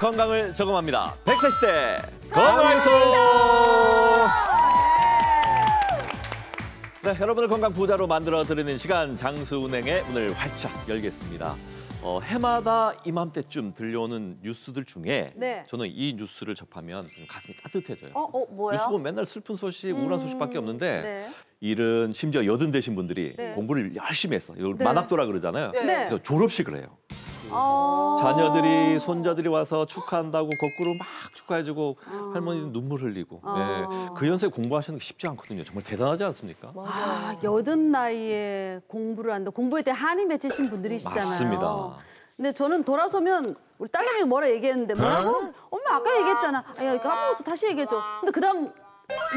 건강을 저금합니다. 100세 시대 건강해서. 네, 여러분을 건강 부자로 만들어드리는 시간 장수은행의 문을 활짝 열겠습니다. 해마다 이맘때쯤 들려오는 뉴스들 중에 네. 저는 이 뉴스를 접하면 가슴이 따뜻해져요. 뭐야? 뉴스 보면 맨날 슬픈 소식, 우울한 소식밖에 없는데 네. 일은 심지어 여든 되신 분들이 네. 공부를 열심히 했어. 이걸 네. 만학도라 그러잖아요. 네. 그래서 졸업식을 해요. 자녀들이, 손자들이 와서 축하한다고 거꾸로 막 축하해주고 할머니는 눈물 흘리고. 네. 그 연세에 공부하시는 게 쉽지 않거든요. 정말 대단하지 않습니까? 여든 나이에 공부를 한다. 공부에 대해 한이 맺히신 분들이시잖아요. 맞습니다. 근데 저는 돌아서면 우리 딸내미가 뭐라 얘기했는데 뭐라고? 엄마 아까 얘기했잖아. 야, 까먹었어. 다시 얘기해줘. 근데 그다음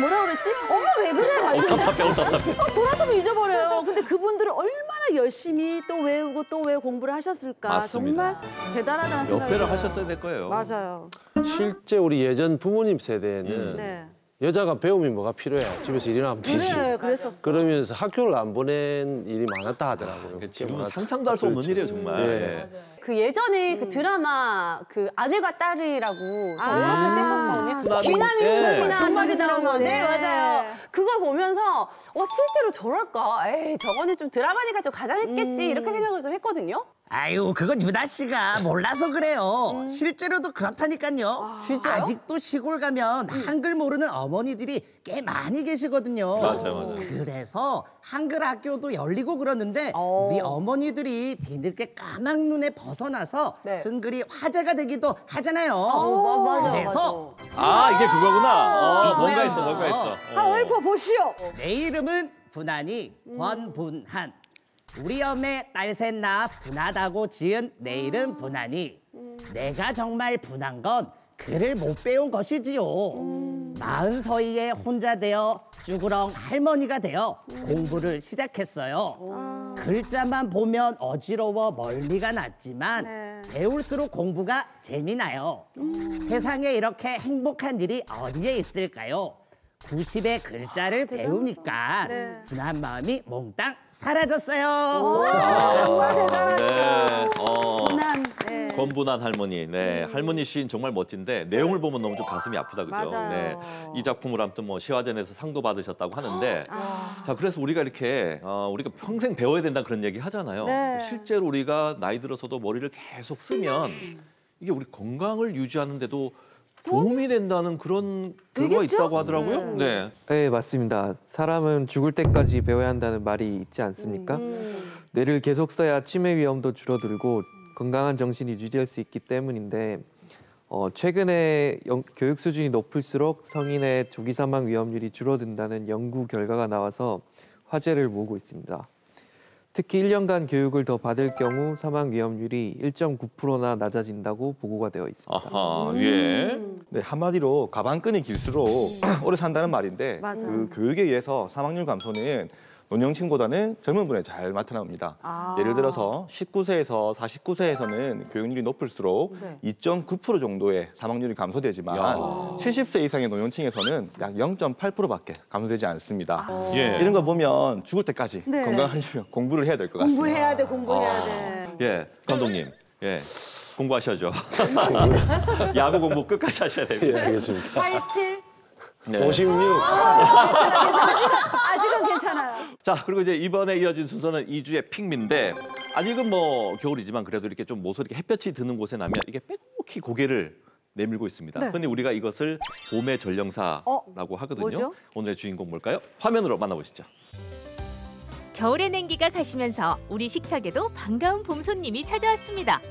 뭐라 그랬지? 엄마 왜 그래? 답답해. 돌아서면 잊어버려요. 근데 그분들은 얼마나 열심히 또 외우고 또 왜 공부를 하셨을까. 맞습니다. 정말 대단하다는 생각이 몇 배를 들어요. 하셨어야 될 거예요. 맞아요. 실제 우리 예전 부모님 세대는 네. 여자가 배움이 뭐가 필요해? 집에서 일이나 하면 되지. 그래, 그랬었어. 그러면서 학교를 안 보낸 일이 많았다 하더라고요. 지금은 상상도 할 수 없는 일이에요, 정말. 예. 그 예전에 그 드라마 그 아들과 딸이라고 저 어렸을 때 했었거든요. 귀남임금이나 정말 드라마. 네, 네. 맞아요. 그걸 보면서 실제로 저럴까? 에이, 저거는 좀 드라마니까 좀 가장했겠지 이렇게 생각을 좀 했거든요. 아유, 그건 유나 씨가 몰라서 그래요. 실제로도 그렇다니까요. 진짜요? 아직도 시골 가면 한글 모르는 어머니들이 꽤 많이 계시거든요. 맞아요. 그래서 한글 학교도 열리고 그러는데 우리 어머니들이 뒤늦게 까막 눈에 벗어나서 네. 쓴 글이 화제가 되기도 하잖아요. 맞아. 그래서 이게 그거구나. 뭔가 이거야. 뭔가 있어. 읊어 보시오. 내 이름은 분한이 권분한. 우리 엄의 딸 셋 낳아 분하다고 지은 내 이름 분한이. 내가 정말 분한 건 글을 못 배운 것이지요. 40 서이에 혼자 되어 쭈그렁 할머니가 되어 공부를 시작했어요. 글자만 보면 어지러워 멀미가 났지만 배울수록 공부가 재미나요. 세상에 이렇게 행복한 일이 어디에 있을까요? 90의 글자를 배우니까 분한 마음이 몽땅 사라졌어요. 정말 대단하시다. 분한. 네. 권분한 할머니. 네, 할머니 시인 정말 멋진데 내용을 보면 너무 좀 가슴이 아프다 그죠? 맞아요. 네, 이 작품을 아무튼 뭐 시화전에서 상도 받으셨다고 하는데, 자 그래서 우리가 이렇게 우리가 평생 배워야 된다 그런 얘기 하잖아요. 네. 실제로 우리가 나이 들어서도 머리를 계속 쓰면 이게 우리 건강을 유지하는데도 도움이 된다는 그런 결과가 되겠죠? 있다고 하더라고요. 네. 네, 맞습니다. 사람은 죽을 때까지 배워야 한다는 말이 있지 않습니까? 뇌를 계속 써야 치매 위험도 줄어들고 건강한 정신이 유지할 수 있기 때문인데 최근에 교육 수준이 높을수록 성인의 조기 사망 위험률이 줄어든다는 연구 결과가 나와서 화제를 모으고 있습니다. 특히 1년간 교육을 더 받을 경우 사망 위험률이 1.9%나 낮아진다고 보고가 되어 있습니다. 아하, 예. 네, 한마디로 가방끈이 길수록 오래 산다는 말인데 맞아요. 그 교육에 의해서 사망률 감소는 노년층보다는 젊은 분에 잘 나타납니다. 예를 들어서 19세에서 49세에서는 교육률이 높을수록 2.9% 정도의 사망률이 감소되지만 70세 이상의 노년층에서는 약 0.8%밖에 감소되지 않습니다. 예. 이런 거 보면 죽을 때까지 건강하려면 공부를 해야 될 것 같습니다. 공부해야 돼, 공부해야 돼. 예, 감독님. 예. 공부하셔야죠. 야구 공부 끝까지 하셔야 됩니다. 예, 알겠습니다. 87. 네. 56. 아직은 괜찮아요. 자, 그리고 이제 이번에 이어진 순서는 2주의 픽미인데 아직은 뭐 겨울이지만 그래도 이렇게 좀 모서리 이렇게 햇볕이 드는 곳에 나면 이게 빼곡히 고개를 내밀고 있습니다. 그런데 우리가 이것을 봄의 전령사라고 하거든요. 뭐죠? 오늘의 주인공 뭘까요? 화면으로 만나보시죠. 겨울의 냉기가 가시면서 우리 식탁에도 반가운 봄 손님이 찾아왔습니다.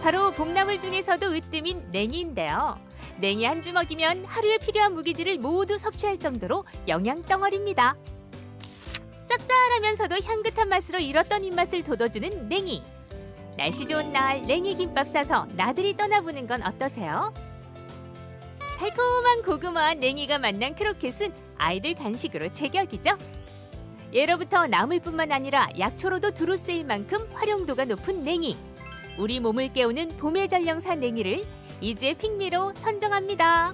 바로 봄나물 중에서도 으뜸인 냉이인데요. 냉이 한 주먹이면 하루에 필요한 무기질을 모두 섭취할 정도로 영양 덩어리입니다. 쌉쌀하면서도 향긋한 맛으로 잃었던 입맛을 돋워주는 냉이. 날씨 좋은 날 냉이 김밥 싸서 나들이 떠나보는 건 어떠세요? 달콤한 고구마와 냉이가 만난 크로켓은 아이들 간식으로 제격이죠. 예로부터 나물뿐만 아니라 약초로도 두루 쓰일 만큼 활용도가 높은 냉이. 우리 몸을 깨우는 봄의 전령사 냉이를 2주의 픽미로 선정합니다.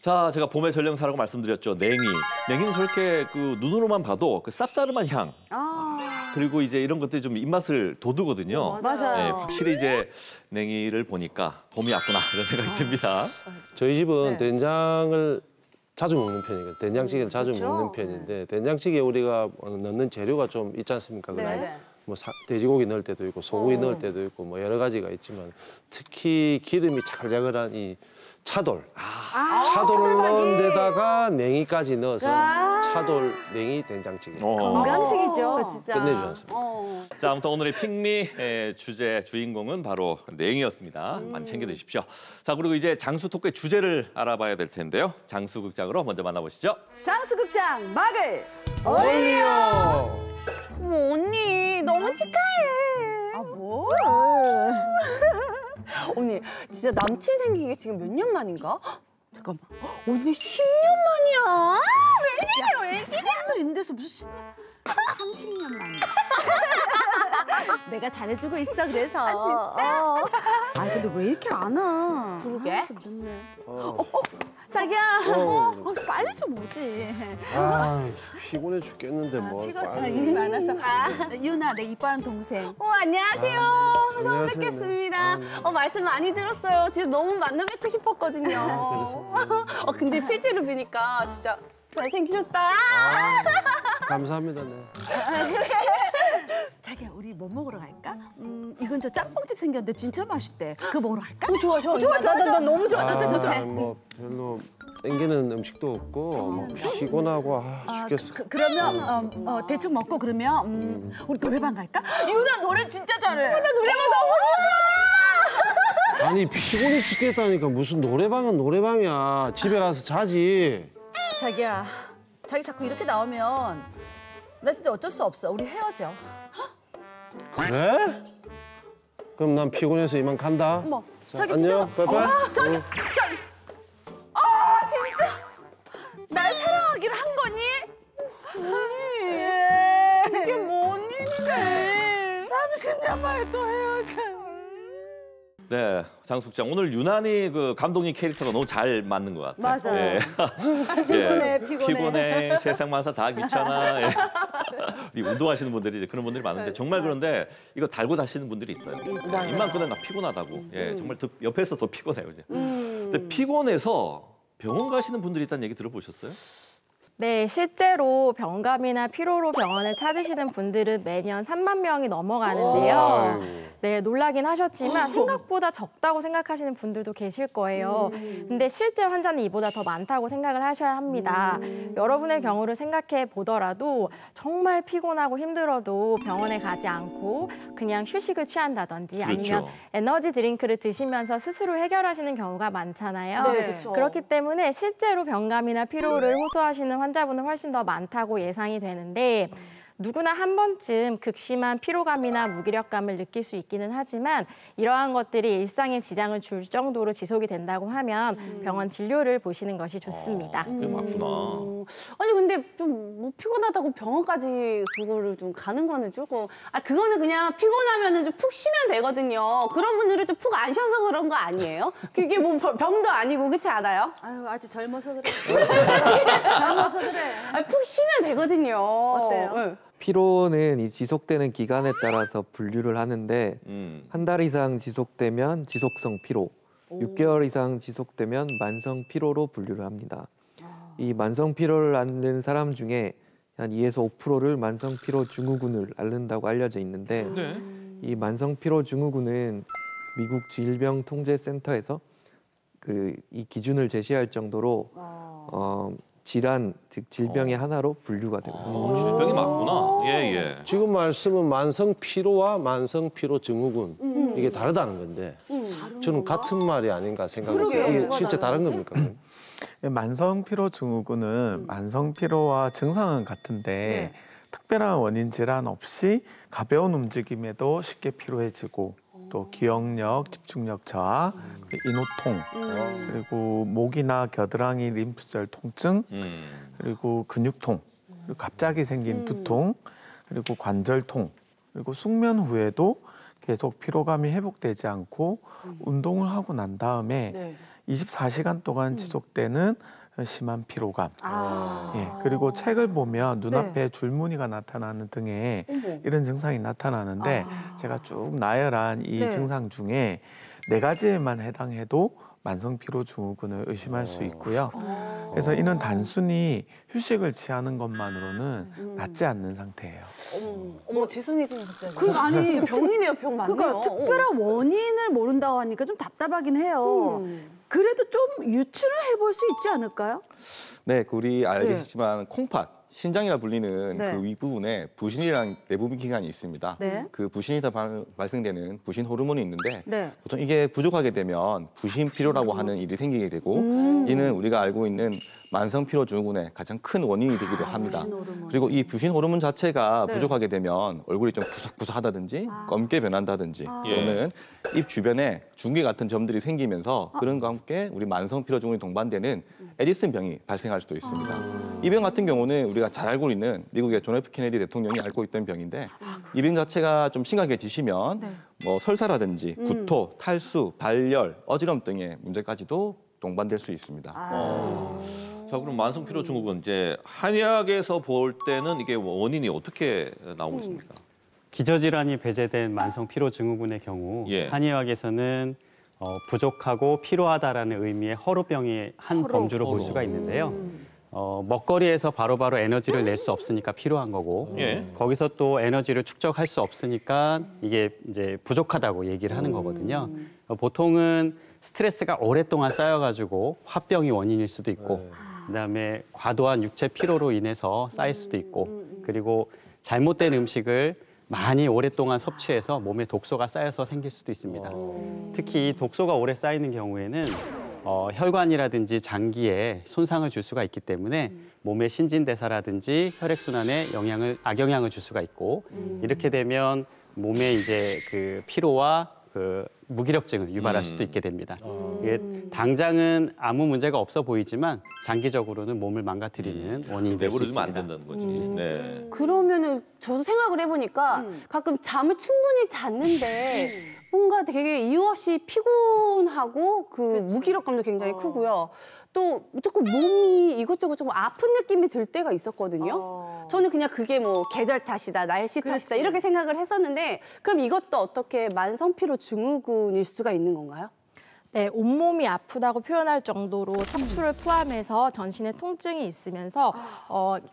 자, 제가 봄의 전령사라고 말씀드렸죠. 냉이. 냉이는 저렇게 그 눈으로만 봐도 그 쌉싸름한 향. 그리고 이제 이런 것들이 좀 입맛을 돋우거든요. 맞아요. 네, 확실히 이제 냉이를 보니까 봄이 왔구나 이런 생각이 듭니다. 저희 집은 네. 된장을 자주 먹는 편이거든요. 된장찌개를 자주 그렇죠? 먹는 편인데 된장찌개에 우리가 넣는 재료가 좀 있지 않습니까? 네. 그냥 뭐 돼지고기 넣을 때도 있고 소고기 넣을 때도 있고 뭐 여러 가지가 있지만 특히 기름이 자글자글한 이 차돌. 차돌을 넣은 데다가 냉이까지 넣어서 차돌 냉이 된장찌개. 건강식이죠. 진짜. 끝내주지 않습니까? 자, 아무튼 오늘의 핑미 주제 주인공은 바로 냉이였습니다. 많이 챙겨 드십시오. 자, 그리고 이제 장수 토크의 주제를 알아봐야 될 텐데요. 장수 극장으로 먼저 만나보시죠. 장수극장 막을 올려. 어머, 언니 너무 축하해. 뭐? 언니 진짜 남친 생긴 게 지금 몇 년 만인가? 헉, 잠깐만. 언니 10년 만이야. 웬일이야? 사람들 있는 데서 무슨 10년, 30년 만. 내가 잘해주고 있어 그래서. 아 근데 왜 이렇게 안 와? 그러게. 좀 늦네. 자기야, 빨리 좀 오지. 아 피곤해 죽겠는데 뭘 빨리. 일이 많아서. 유나, 내 이뻐하는 동생. 안녕하세요. 처음 안녕하세요. 뵙겠습니다. 네. 말씀 많이 들었어요. 진짜 너무 만나 뵙고 싶었거든요. 근데 실제로 뵈니까 진짜 잘생기셨다. 감사합니다. 네. 자기야, 우리 뭐 먹으러 갈까? 이건 저 짬뽕집 생겼는데 진짜 맛있대. 그거 먹으러 갈까? 좋아. 나 너무 좋아. 뭐 별로 땡기는 음식도 없고 뭐 피곤하고 죽겠어. 그러면 대충 먹고 그러면 우리 노래방 갈까? 유나 노래 진짜 잘해. 나 노래방 너무 아니 피곤해 죽겠다니까 무슨 노래방은 노래방이야. 집에 가서 자지. 자기야, 자기 자꾸 이렇게 나오면 나 진짜 어쩔 수 없어. 우리 헤어져. 그래? 그럼 난 피곤해서 이만 간다. 어머, 자, 자기 안녕. 진짜. 빠이빠이. 자기. 진짜. 날 사랑하기를 한 거니? 이게 뭔 일인데? 30년 만에 또 헤어져. 네, 장숙장 오늘 유난히 그 감독님 캐릭터가 너무 잘 맞는 것 같아요. 맞아요. 피곤해. 세상 만사 다 귀찮아. 예. 이 운동하시는 분들이 이제 그런 분들이 많은데 정말 그런데 이거 달고 다시는 분들이 있어요. 입만 꺼내 나 피곤하다고. 예, 정말 더, 옆에서 더 피곤해요. 이제. 근데 피곤해서 병원 가시는 분들이 있다는 얘기 들어보셨어요? 네, 실제로 병감이나 피로로 병원을 찾으시는 분들은 매년 3만 명이 넘어가는데요. 네, 놀라긴 하셨지만 생각보다 적다고 생각하시는 분들도 계실 거예요. 근데 실제 환자는 이보다 더 많다고 생각을 하셔야 합니다. 여러분의 경우를 생각해 보더라도 정말 피곤하고 힘들어도 병원에 가지 않고 그냥 휴식을 취한다든지 아니면 그렇죠. 에너지 드링크를 드시면서 스스로 해결하시는 경우가 많잖아요. 네, 그렇죠. 그렇기 때문에 실제로 병감이나 피로를 호소하시는 환자분은 훨씬 더 많다고 예상이 되는데 누구나 한 번쯤 극심한 피로감이나 무기력감을 느낄 수 있기는 하지만 이러한 것들이 일상에 지장을 줄 정도로 지속이 된다고 하면 병원 진료를 보시는 것이 좋습니다. 그게 맞구나. 아니 근데 좀 뭐 피곤하다고 병원까지 그거를 좀 가는 거는 조금 그거는 그냥 피곤하면은 좀 푹 쉬면 되거든요. 그런 분들은 좀 푹 안 쉬어서 그런 거 아니에요? 그게 뭐 병도 아니고 그렇지 않아요? 아유, 아주 젊어서 그래. 젊어서 그래. 푹 쉬면 되거든요. 어때요? 네. 피로는 이 지속되는 기간에 따라서 분류를 하는데 한 달 이상 지속되면 지속성 피로, 6개월 이상 지속되면 만성 피로로 분류를 합니다. 이 만성 피로를 앓는 사람 중에 한 2에서 5%를 만성 피로 증후군을 앓는다고 알려져 있는데 이 만성 피로 증후군은 미국 질병통제센터에서 이 기준을 제시할 정도로 질환, 즉 질병의 하나로 분류가 되고 있습니다. 질병이 맞구나. 예. 지금 말씀은 만성 피로와 만성 피로 증후군 이게 다르다는 건데 저는 같은 말이 아닌가 생각해요. 이게 실제 다른 겁니까? 만성 피로 증후군은 만성 피로와 증상은 같은데 특별한 원인 질환 없이 가벼운 움직임에도 쉽게 피로해지고 또 기억력, 집중력 저하, 인후통, 그리고 목이나 겨드랑이 림프절 통증, 그리고 근육통, 그리고 갑자기 생긴 두통, 그리고 관절통, 그리고 숙면 후에도 계속 피로감이 회복되지 않고 운동을 하고 난 다음에 24시간 동안 지속되는 심한 피로감. 예, 그리고 책을 보면 눈앞에 줄무늬가 나타나는 등의 이런 증상이 나타나는데 제가 쭉 나열한 이 증상 중에 4가지에만 해당해도 만성 피로 증후군을 의심할 수 있고요. 그래서 이는 단순히 휴식을 취하는 것만으로는 낫지 않는 상태예요. 어머 죄송해지네 갑자기. 그 아니 병이네요, 병 맞네요. 그러니까 특별한 원인을 모른다고 하니까 좀 답답하긴 해요. 그래도 좀 유추를 해볼 수 있지 않을까요? 네, 우리 알겠지만 콩팥, 신장이라 불리는 네. 그 윗부분에 부신이라는 내부분 기관이 있습니다. 네. 그 부신에서 발생되는 부신 호르몬이 있는데 네. 보통 이게 부족하게 되면 부신 피로라고 하는 일이 생기게 되고 이는 우리가 알고 있는 만성 피로 증후군의 가장 큰 원인이 되기도 합니다. 부신 호르몬. 그리고 이 부신 호르몬 자체가 네. 부족하게 되면 얼굴이 좀 구석구석하다든지 검게 변한다든지 또는 입 주변에 중계 같은 점들이 생기면서 그런 것과 함께 우리 만성 피로 증후군이 동반되는 에디슨 병이 발생할 수도 있습니다. 이 병 같은 경우는 우리가 잘 알고 있는 미국의 존 F 케네디 대통령이 앓고 있던 병인데 이 병 자체가 좀 심각해지시면 뭐 설사라든지 구토, 탈수, 발열, 어지럼 등의 문제까지도 동반될 수 있습니다. 자, 그럼 만성 피로 증후군 이제 한의학에서 볼 때는 이게 원인이 어떻게 나오고 있습니까? 기저질환이 배제된 만성 피로 증후군의 경우 한의학에서는 부족하고 피로하다라는 의미의 허로병의 한 범주로 볼 수가 있는데요. 먹거리에서 바로바로 에너지를 낼 수 없으니까 필요한 거고 거기서 또 에너지를 축적할 수 없으니까 이게 이제 부족하다고 얘기를 하는 거거든요. 보통은 스트레스가 오랫동안 쌓여가지고 화병이 원인일 수도 있고 그다음에 과도한 육체 피로로 인해서 쌓일 수도 있고 그리고 잘못된 음식을 많이 오랫동안 섭취해서 몸에 독소가 쌓여서 생길 수도 있습니다. 특히 독소가 오래 쌓이는 경우에는 혈관이라든지 장기에 손상을 줄 수가 있기 때문에 몸의 신진대사라든지 혈액순환에 악영향을 줄 수가 있고 이렇게 되면 몸에 이제 그 피로와 그 무기력증을 유발할 수도 있게 됩니다. 이게 당장은 아무 문제가 없어 보이지만 장기적으로는 몸을 망가뜨리는 원인이 될 수 내버려두면 있습니다. 안 된다는 거지. 네. 그러면은 저도 생각을 해보니까 가끔 잠을 충분히 잤는데 뭔가 되게 이유 없이 피곤하고 그 무기력감도 굉장히 크고요. 또 무조건 몸이 이것저것 좀 아픈 느낌이 들 때가 있었거든요. 저는 그냥 그게 뭐 계절 탓이다, 날씨 탓이다 이렇게 생각을 했었는데 그럼 이것도 어떻게 만성 피로 증후군일 수가 있는 건가요? 네, 온몸이 아프다고 표현할 정도로 척추를 포함해서 전신에 통증이 있으면서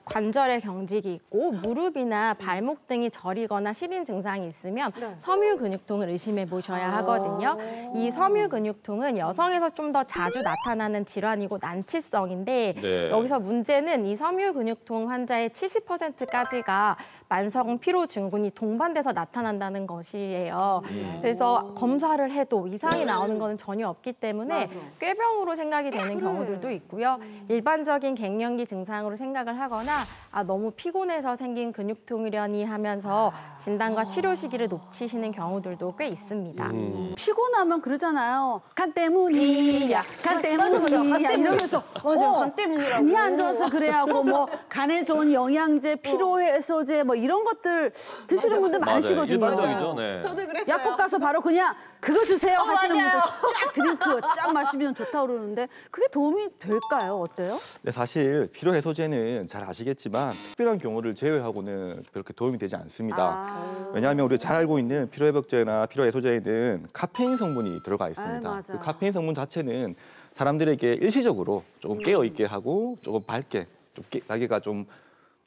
관절에 경직이 있고 무릎이나 발목 등이 저리거나 시린 증상이 있으면 섬유 근육통을 의심해 보셔야 하거든요. 이 섬유 근육통은 여성에서 좀 더 자주 나타나는 질환이고 난치성인데 여기서 문제는 이 섬유 근육통 환자의 70%까지가 만성 피로 증후군이 동반돼서 나타난다는 것이에요. 그래서 검사를 해도 이상이 나오는 거는 전혀 없기 때문에 꾀병으로 생각이 되는 경우들도 있고요. 일반적인 갱년기 증상으로 생각을 하거나 너무 피곤해서 생긴 근육통이려니 하면서 진단과 치료 시기를 놓치시는 경우들도 꽤 있습니다. 피곤하면 그러잖아요. 간 때문이야, 간 때문이야 이러면서 맞아요, 간 때문이라고. 간이 안 좋아서 그래 하고 뭐 간에 좋은 영양제, 피로 해소제 뭐 이런 것들 드시는 분들 많으시거든요. 일반적이죠. 네. 저도 그랬어요. 약국 가서 바로 그냥 그거 드세요 하시는 분들 쫙 드링크 쫙 마시면 좋다고 그러는데 그게 도움이 될까요? 어때요? 네, 사실 피로 해소제는 잘 아시겠지만 특별한 경우를 제외하고는 그렇게 도움이 되지 않습니다. 왜냐하면 우리가 잘 알고 있는 피로 회복제나 피로 해소제에는 카페인 성분이 들어가 있습니다. 맞아. 그 카페인 성분 자체는 사람들에게 일시적으로 조금 깨어 있게 하고 조금 밝게, 좀 날개가 좀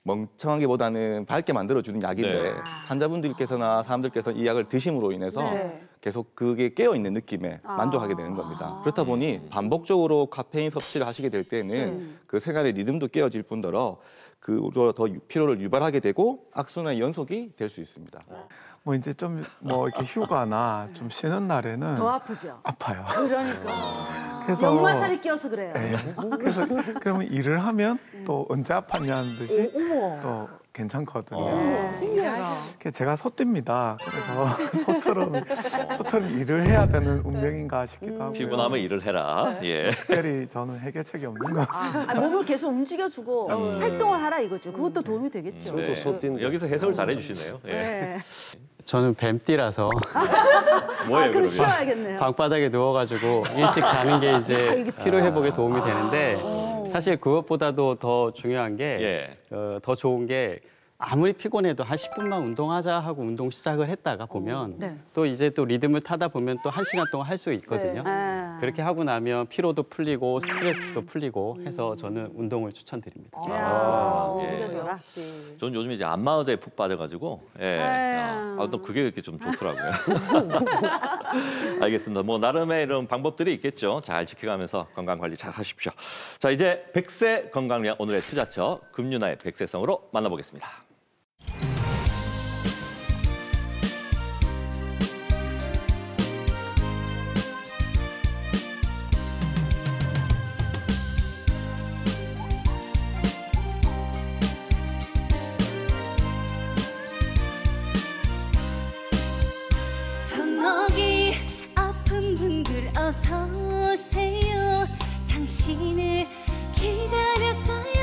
멍청하기보다는 밝게 만들어주는 약인데 환자분들께서나 사람들께서 이 약을 드심으로 인해서 계속 그게 깨어있는 느낌에 만족하게 되는 겁니다. 그렇다 보니 반복적으로 카페인 섭취를 하시게 될 때는 그 생활의 리듬도 깨어질 뿐더러 그로 더 피로를 유발하게 되고 악순환의 연속이 될 수 있습니다. 뭐 이제 좀 뭐 이렇게 휴가나 좀 쉬는 날에는 더 아프죠. 아파요. 그러니까 그래서 역마살이 끼어서 그래요. 그래서 그러면 일을 하면 또 언제 아팠냐는 듯이 또 괜찮거든요. 신기하다. 제가 소띠입니다. 그래서 소처럼 일을 해야 되는 운명인가 싶기도 하고요. 피곤하면 일을 해라. 예. 특별히 저는 해결책이 없는 것 같습니다. 몸을 계속 움직여주고 활동을 하라 이거죠. 그것도 도움이 되겠죠. 저도 소띠인데. 여기서 해석을 잘 해주시네요. 예. 네. 저는 뱀띠라서 뭐예요, 그럼 그러면? 쉬어야겠네요. 방바닥에 누워가지고 일찍 자는 게 이제 피로 회복에 도움이 되는데 사실 그것보다도 더 중요한 게, 더 좋은 게 아무리 피곤해도 한 10분만 운동하자 하고 운동 시작을 했다가 보면 또 이제 또 리듬을 타다 보면 또 1시간 동안 할 수 있거든요. 그렇게 하고 나면 피로도 풀리고 스트레스도 풀리고 해서 저는 운동을 추천드립니다. 역시. 저는 요즘 이제 안마의자에 푹 빠져가지고 또 그게 그렇게 좀 좋더라고요. 알겠습니다. 뭐 나름의 이런 방법들이 있겠죠. 잘 지켜가면서 건강 관리 잘 하십시오. 자, 이제 100세 건강을 위한 오늘의 투자처 금유나의 100세성으로 만나보겠습니다. 손목이 아픈 분들 어서 오세요. 당신을 기다렸어요.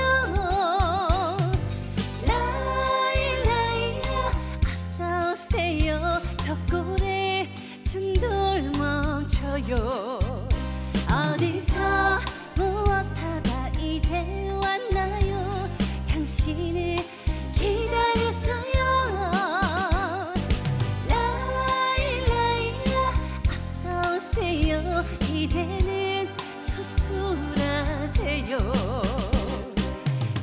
라이라이라 어서 오세요. 젖골에 충돌 멈춰요. 어디서 무엇하다 이제 왔나요. 당신을 기다렸어요. 이제는 수술하세요.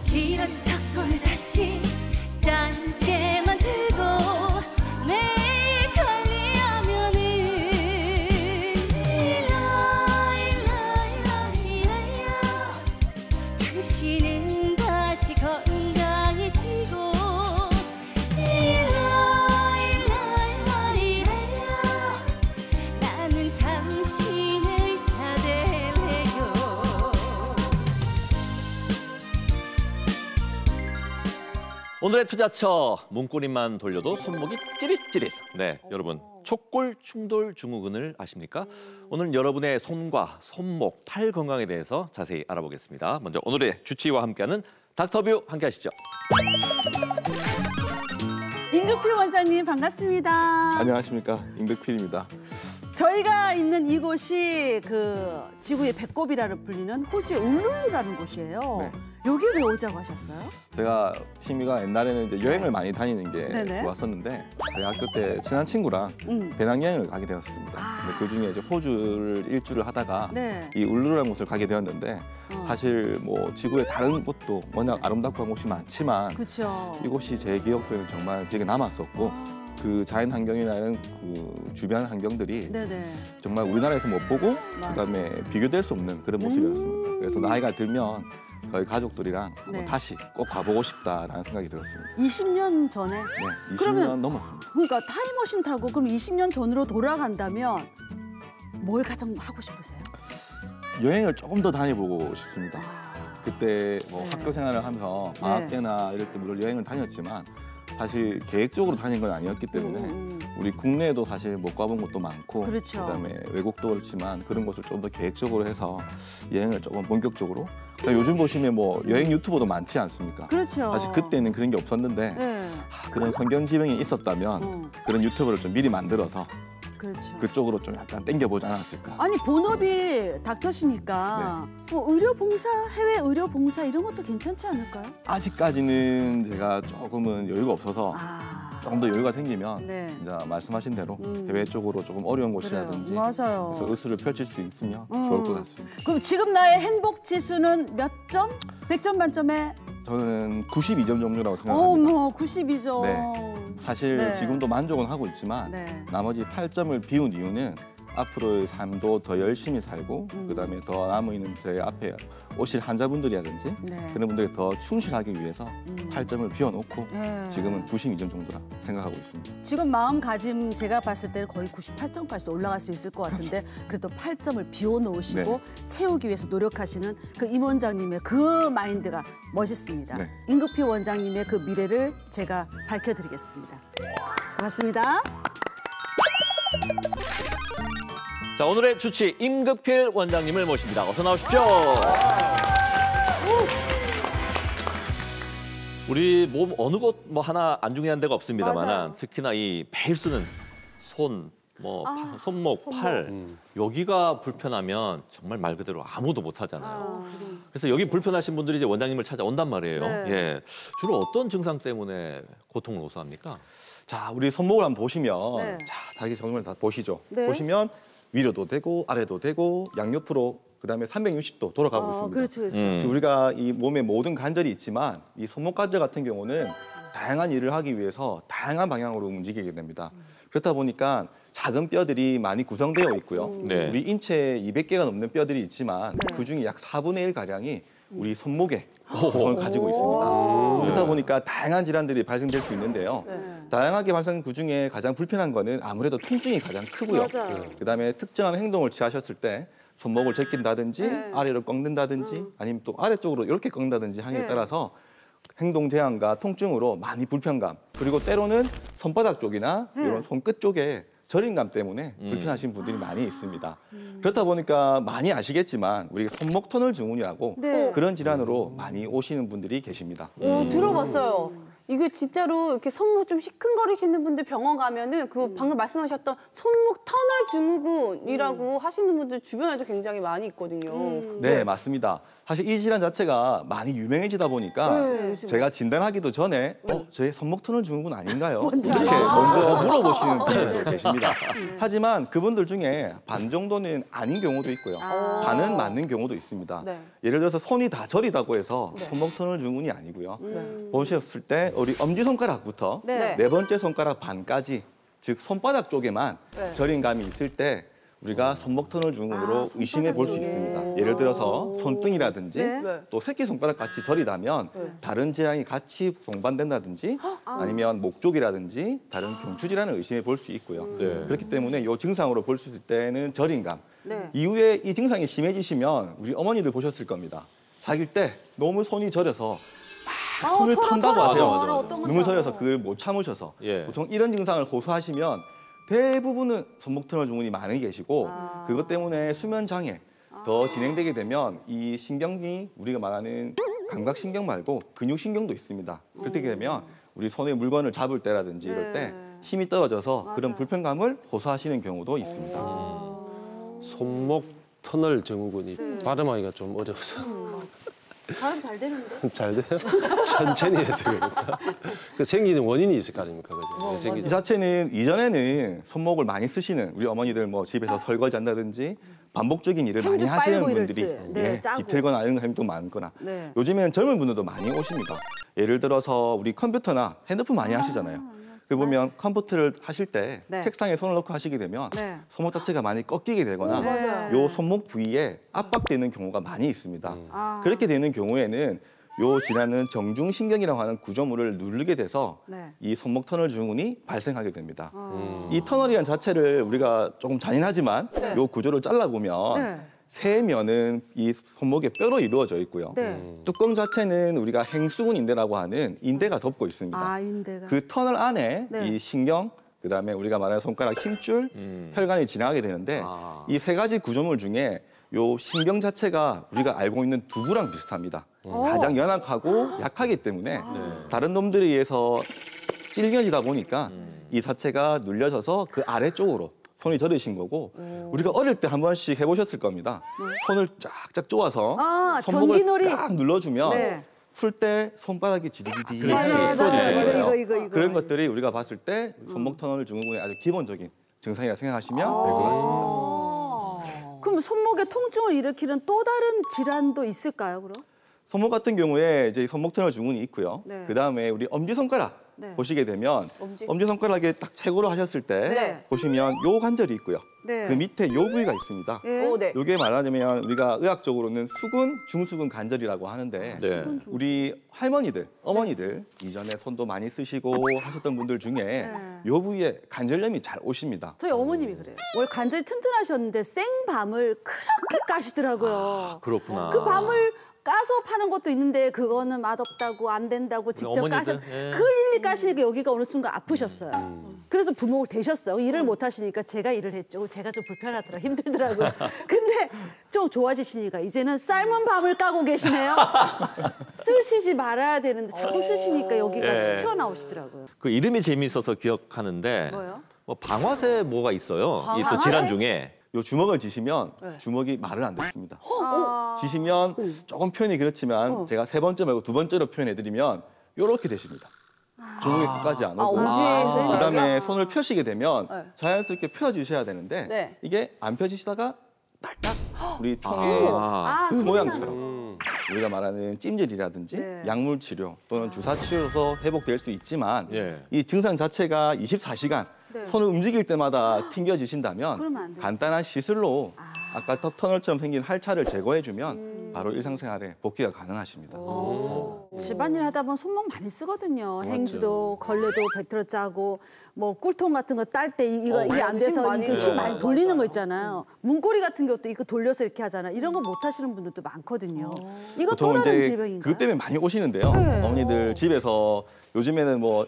길어진 젖골을 다시 짧게 만들고 매일 관리하면은 일라일라일라일라야 당신은 다시 건강해지고 일라일라일라일라야 나는 당신의 오늘의 투자처 문고리만 돌려도 손목이 찌릿찌릿. 네, 여러분 촉골 충돌 증후군을 아십니까? 오늘 여러분의 손과 손목, 팔 건강에 대해서 자세히 알아보겠습니다. 먼저 오늘의 주치의와 함께하는 닥터뷰 함께하시죠. 임극필 원장님 반갑습니다. 안녕하십니까, 임극필입니다. 저희가 있는 이곳이 그 지구의 배꼽이라는 불리는 호주의 울룰루라는 곳이에요. 네. 여기 왜 오자고 하셨어요? 제가 취미가 옛날에는 이제 여행을 많이 다니는 게 네네. 좋았었는데 대학교 때 친한 친구랑 배낭여행을 가게 되었습니다. 근데 그중에 이제 호주를 일주를 하다가 네. 이 울루루라는 곳을 가게 되었는데 사실 뭐 지구의 다른 곳도 워낙 아름답고 한 곳이 많지만 그렇죠. 이곳이 제 기억 속에는 정말 기억에 남았었고 그 자연 환경이라는 그 주변 환경들이 네네. 정말 우리나라에서 못 보고 맞아. 그다음에 비교될 수 없는 그런 모습이었습니다. 그래서 나이가 들면 저희 가족들이랑 네. 다시 꼭 가보고 싶다라는 생각이 들었습니다. 20년 전에? 네, 20년 그러면- 넘었습니다. 그러니까 타임머신 타고 그럼 20년 전으로 돌아간다면 뭘 가장 하고 싶으세요? 여행을 조금 더 다녀보고 싶습니다. 그때 뭐 네. 학교 생활을 하면서 방학 때나 이럴 때 물론 여행을 다녔지만 사실 계획적으로 다닌 건 아니었기 때문에 우리 국내에도 사실 못 가본 곳도 많고 그렇죠. 그다음에 외국도 그렇지만 그런 곳을 좀 더 계획적으로 해서 여행을 조금 본격적으로 그러니까 요즘 보시면 뭐 여행 유튜버도 많지 않습니까? 그렇죠. 사실 그때는 그런 게 없었는데 네. 그런 성경 지명이 있었다면 그런 유튜브를 좀 미리 만들어서 그렇죠. 그쪽으로 좀 약간 땡겨보지 않았을까. 아니 본업이 닥터시니까 뭐 의료 봉사, 해외 의료 봉사 이런 것도 괜찮지 않을까요? 아직까지는 제가 조금은 여유가 없어서 조금 더 여유가 생기면 네. 이제 말씀하신 대로 해외 쪽으로 조금 어려운 곳이라든지 맞아요. 그래서 의술을 펼칠 수 있으면 좋을 것 같습니다. 그럼 지금 나의 행복 지수는 몇 점? 100점 만점에? 저는 92점 정도라고 생각합니다. 어머, 92점. 네. 사실 네. 지금도 만족은 하고 있지만 네. 나머지 8점을 비운 이유는 앞으로의 삶도 더 열심히 살고 그다음에 더 남아있는 저희 앞에 오실 환자분들이라든지 네. 그런 분들이 더 충실하기 위해서 8점을 비워놓고 네. 지금은 92점 정도라 생각하고 있습니다. 지금 마음가짐 제가 봤을 때는 거의 98점까지도 올라갈 수 있을 것 같은데 그래도 8점을 비워놓으시고 네. 채우기 위해서 노력하시는 그 임 원장님의 그 마인드가 멋있습니다. 네. 임극필 원장님의 그 미래를 제가 밝혀드리겠습니다. 고맙습니다. 자, 오늘의 주치 임극필 원장님을 모십니다. 어서 나오십시오. 우리 몸 어느 곳 뭐 하나 안 중요한 데가 없습니다만 맞아요. 특히나 이 매일 쓰는 손, 뭐 손목, 팔 여기가 불편하면 정말 말 그대로 아무도 못 하잖아요. 그래서 여기 불편하신 분들이 이제 원장님을 찾아온단 말이에요. 네. 예, 주로 어떤 증상 때문에 고통을 호소합니까? 자, 우리 손목을 한번 보시면 네. 자, 자기 정면을 다 보시죠. 네. 보시면 위로도 되고 아래도 되고 양옆으로 그다음에 360도 돌아가고 있습니다. 그렇죠, 그렇죠. 그래서 우리가 이 몸의 모든 관절이 있지만 이 손목 관절 같은 경우는 다양한 일을 하기 위해서 다양한 방향으로 움직이게 됩니다. 그렇다 보니까 작은 뼈들이 많이 구성되어 있고요. 네. 우리 인체에 200개가 넘는 뼈들이 있지만 그중에 약 4분의 1 가량이 우리 손목에 구성을 가지고 있습니다. 그렇다 보니까 다양한 질환들이 발생될 수 있는데요. 다양하게 발생 그중에 가장 불편한 거는 아무래도 통증이 가장 크고요. 맞아요. 그다음에 특정한 행동을 취하셨을 때 손목을 제낀다든지 아래로 꺾는다든지 아니면 또 아래쪽으로 이렇게 꺾는다든지 하느냐에 따라서 행동 제한과 통증으로 많이 불편감, 그리고 때로는 손바닥 쪽이나 이런 손끝 쪽에 저림감 때문에 불편하신 분들이 많이 있습니다. 그렇다 보니까 많이 아시겠지만 우리 손목 터널 증후군이라고 네. 그런 질환으로 많이 오시는 분들이 계십니다. 들어봤어요. 이게 진짜로 이렇게 손목 좀 시큰거리시는 분들 병원 가면은 그 방금 말씀하셨던 손목 터널 증후군이라고 하시는 분들 주변에도 굉장히 많이 있거든요. 네, 맞습니다. 사실 이 질환 자체가 많이 유명해지다 보니까 제가 진단하기도 전에 제 손목 터널 증후군 아닌가요? 이렇게 먼저 물어보시는 분들도 계십니다. 하지만 그분들 중에 반 정도는 아닌 경우도 있고요. 반은 맞는 경우도 있습니다. 네. 예를 들어서 손이 다 저리다고 해서 손목 터널 증후군이 아니고요. 보셨을 때 우리 엄지손가락부터 네. 네 번째 손가락 반까지, 즉 손바닥 쪽에만 저림감이 있을 때 우리가 손목 터널 증후군으로 의심해 볼 수 있습니다. 예를 들어서 손등이라든지 또 새끼손가락 같이 저리다면 다른 질환이 같이 동반된다든지 아니면 목 쪽이라든지 다른 경추 질환을 의심해 볼 수 있고요. 그렇기 때문에 이 증상으로 볼 수 있을 때는 저림감. 이후에 이 증상이 심해지시면 우리 어머니들 보셨을 겁니다. 자길 때 너무 손이 저려서 막 손을 턴다고 하세요. 눈물 저려서 그걸 못 참으셔서. 보통 이런 증상을 호소하시면 대부분은 손목 터널 증후군이 많이 계시고 그것 때문에 수면 장애 더 진행되게 되면 이 신경이 우리가 말하는 감각신경 말고 근육신경도 있습니다. 그렇게 되면 우리 손에 물건을 잡을 때라든지 이럴 때 힘이 떨어져서 그런 불편감을 호소하시는 경우도 있습니다. 손목 터널 증후군이 발음하기가 좀 어려워서 발음 잘 되는데? 잘 돼요? 천천히 해서 그러니까. 그 생기는 원인이 있을 거 아닙니까? 이 자체는 이전에는 손목을 많이 쓰시는 우리 어머니들 뭐 집에서 설거지 한다든지 반복적인 일을 많이 하시는 분들이 비틀거나 이런 행동 많거나 요즘에는 젊은 분들도 많이 오십니다. 예를 들어서 우리 컴퓨터나 핸드폰 많이 하시잖아요. 그 보면 컴퓨터를 하실 때 책상에 손을 넣고 하시게 되면 손목 자체가 많이 꺾이게 되거나 요 손목 부위에 압박되는 경우가 많이 있습니다. 그렇게 되는 경우에는 요 질환은 정중신경이라고 하는 구조물을 누르게 돼서 이 손목 터널 증후군이 발생하게 됩니다. 이 터널이란 자체를 우리가 조금 잔인하지만 요 구조를 잘라보면 세 면은 이 손목의 뼈로 이루어져 있고요. 뚜껑 자체는 우리가 행수근 인대라고 하는 인대가 덮고 있습니다. 인대가. 그 터널 안에 이 신경, 그다음에 우리가 말하는 손가락 힘줄, 혈관이 지나가게 되는데 이 세 가지 구조물 중에 요 신경 자체가 우리가 알고 있는 두부랑 비슷합니다. 가장 연약하고 약하기 때문에 다른 놈들에 의해서 찔려지다 보니까 이 자체가 눌려져서 그 아래쪽으로 손이 저리신 거고 우리가 어릴 때 한 번씩 해보셨을 겁니다. 손을 쫙쫙 쪼아서 손목을 딱 눌러주면 풀 때 손바닥이 지디지디 쏘지시는 거예요. 그런 것들이 우리가 봤을 때 손목 터널 증후군의 아주 기본적인 증상이라 생각하시면 될 것 같습니다. 그럼 손목에 통증을 일으키는 또 다른 질환도 있을까요, 그럼? 손목 같은 경우에 이제 손목 터널 증후군이 있고요. 그다음에 우리 엄지손가락 보시게 되면 엄지손가락에 딱 최고로 하셨을 때 보시면 요 관절이 있고요. 그 밑에 요 부위가 있습니다. 요게 말하자면 우리가 의학적으로는 수근, 중수근 관절이라고 하는데 우리 할머니들, 어머니들 이전에 손도 많이 쓰시고 하셨던 분들 중에 요 부위에 관절염이 잘 오십니다. 저희 어머님이 그래요. 원래 관절이 튼튼하셨는데 생밤을 그렇게 까시더라고요. 그렇구나. 그 밤을 까서 파는 것도 있는데 그거는 맛없다고 안 된다고 직접 까셔. 그 일일이 까시니까 여기가 어느 순간 아프셨어요. 그래서 부목을 되셨어요. 일을 못 하시니까 제가 일을 했죠. 제가 좀 불편하더라, 힘들더라고요. 근데 좀 좋아지시니까 이제는 삶은 밤을 까고 계시네요. 쓰시지 말아야 되는데 자꾸 쓰시니까 여기가 툭 튀어나오시더라고요. 그 이름이 재미있어서 기억하는데 뭐요? 뭐 방아쇠 뭐가 있어요. 이 또 질환 중에. 요 주먹을 지시면 주먹이 말을 안 듣습니다. 지시면 조금 표현이 그렇지만 제가 3번째 말고 2번째로 표현해드리면 이렇게 되십니다. 주먹이 끝까지 안 오고 그다음에 손을 펴시게 되면 자연스럽게 펴주셔야 되는데 이게 안 펴지시다가 딸딱 우리 총의 그 모양처럼 우리가 말하는 찜질이라든지 약물 치료 또는 주사 치료로서 회복될 수 있지만 이 증상 자체가 24시간 손을 움직일 때마다 튕겨지신다면 간단한 시술로 아까 터널처럼 생긴 할차를 제거해주면 바로 일상생활에 복귀가 가능하십니다. 집안일 하다 보면 손목 많이 쓰거든요. 행주도 걸레도 배틀어 짜고 뭐 꿀통 같은 거 딸 때 이게 안 돼서 힘 많이 돌리는 거 있잖아요. 문고리 같은 것도 이거 돌려서 이렇게 하잖아요. 이런 거 못 하시는 분들도 많거든요. 이거 또 다른 질병인가요? 그것 때문에 많이 오시는데요. 어머니들 집에서 요즘에는 뭐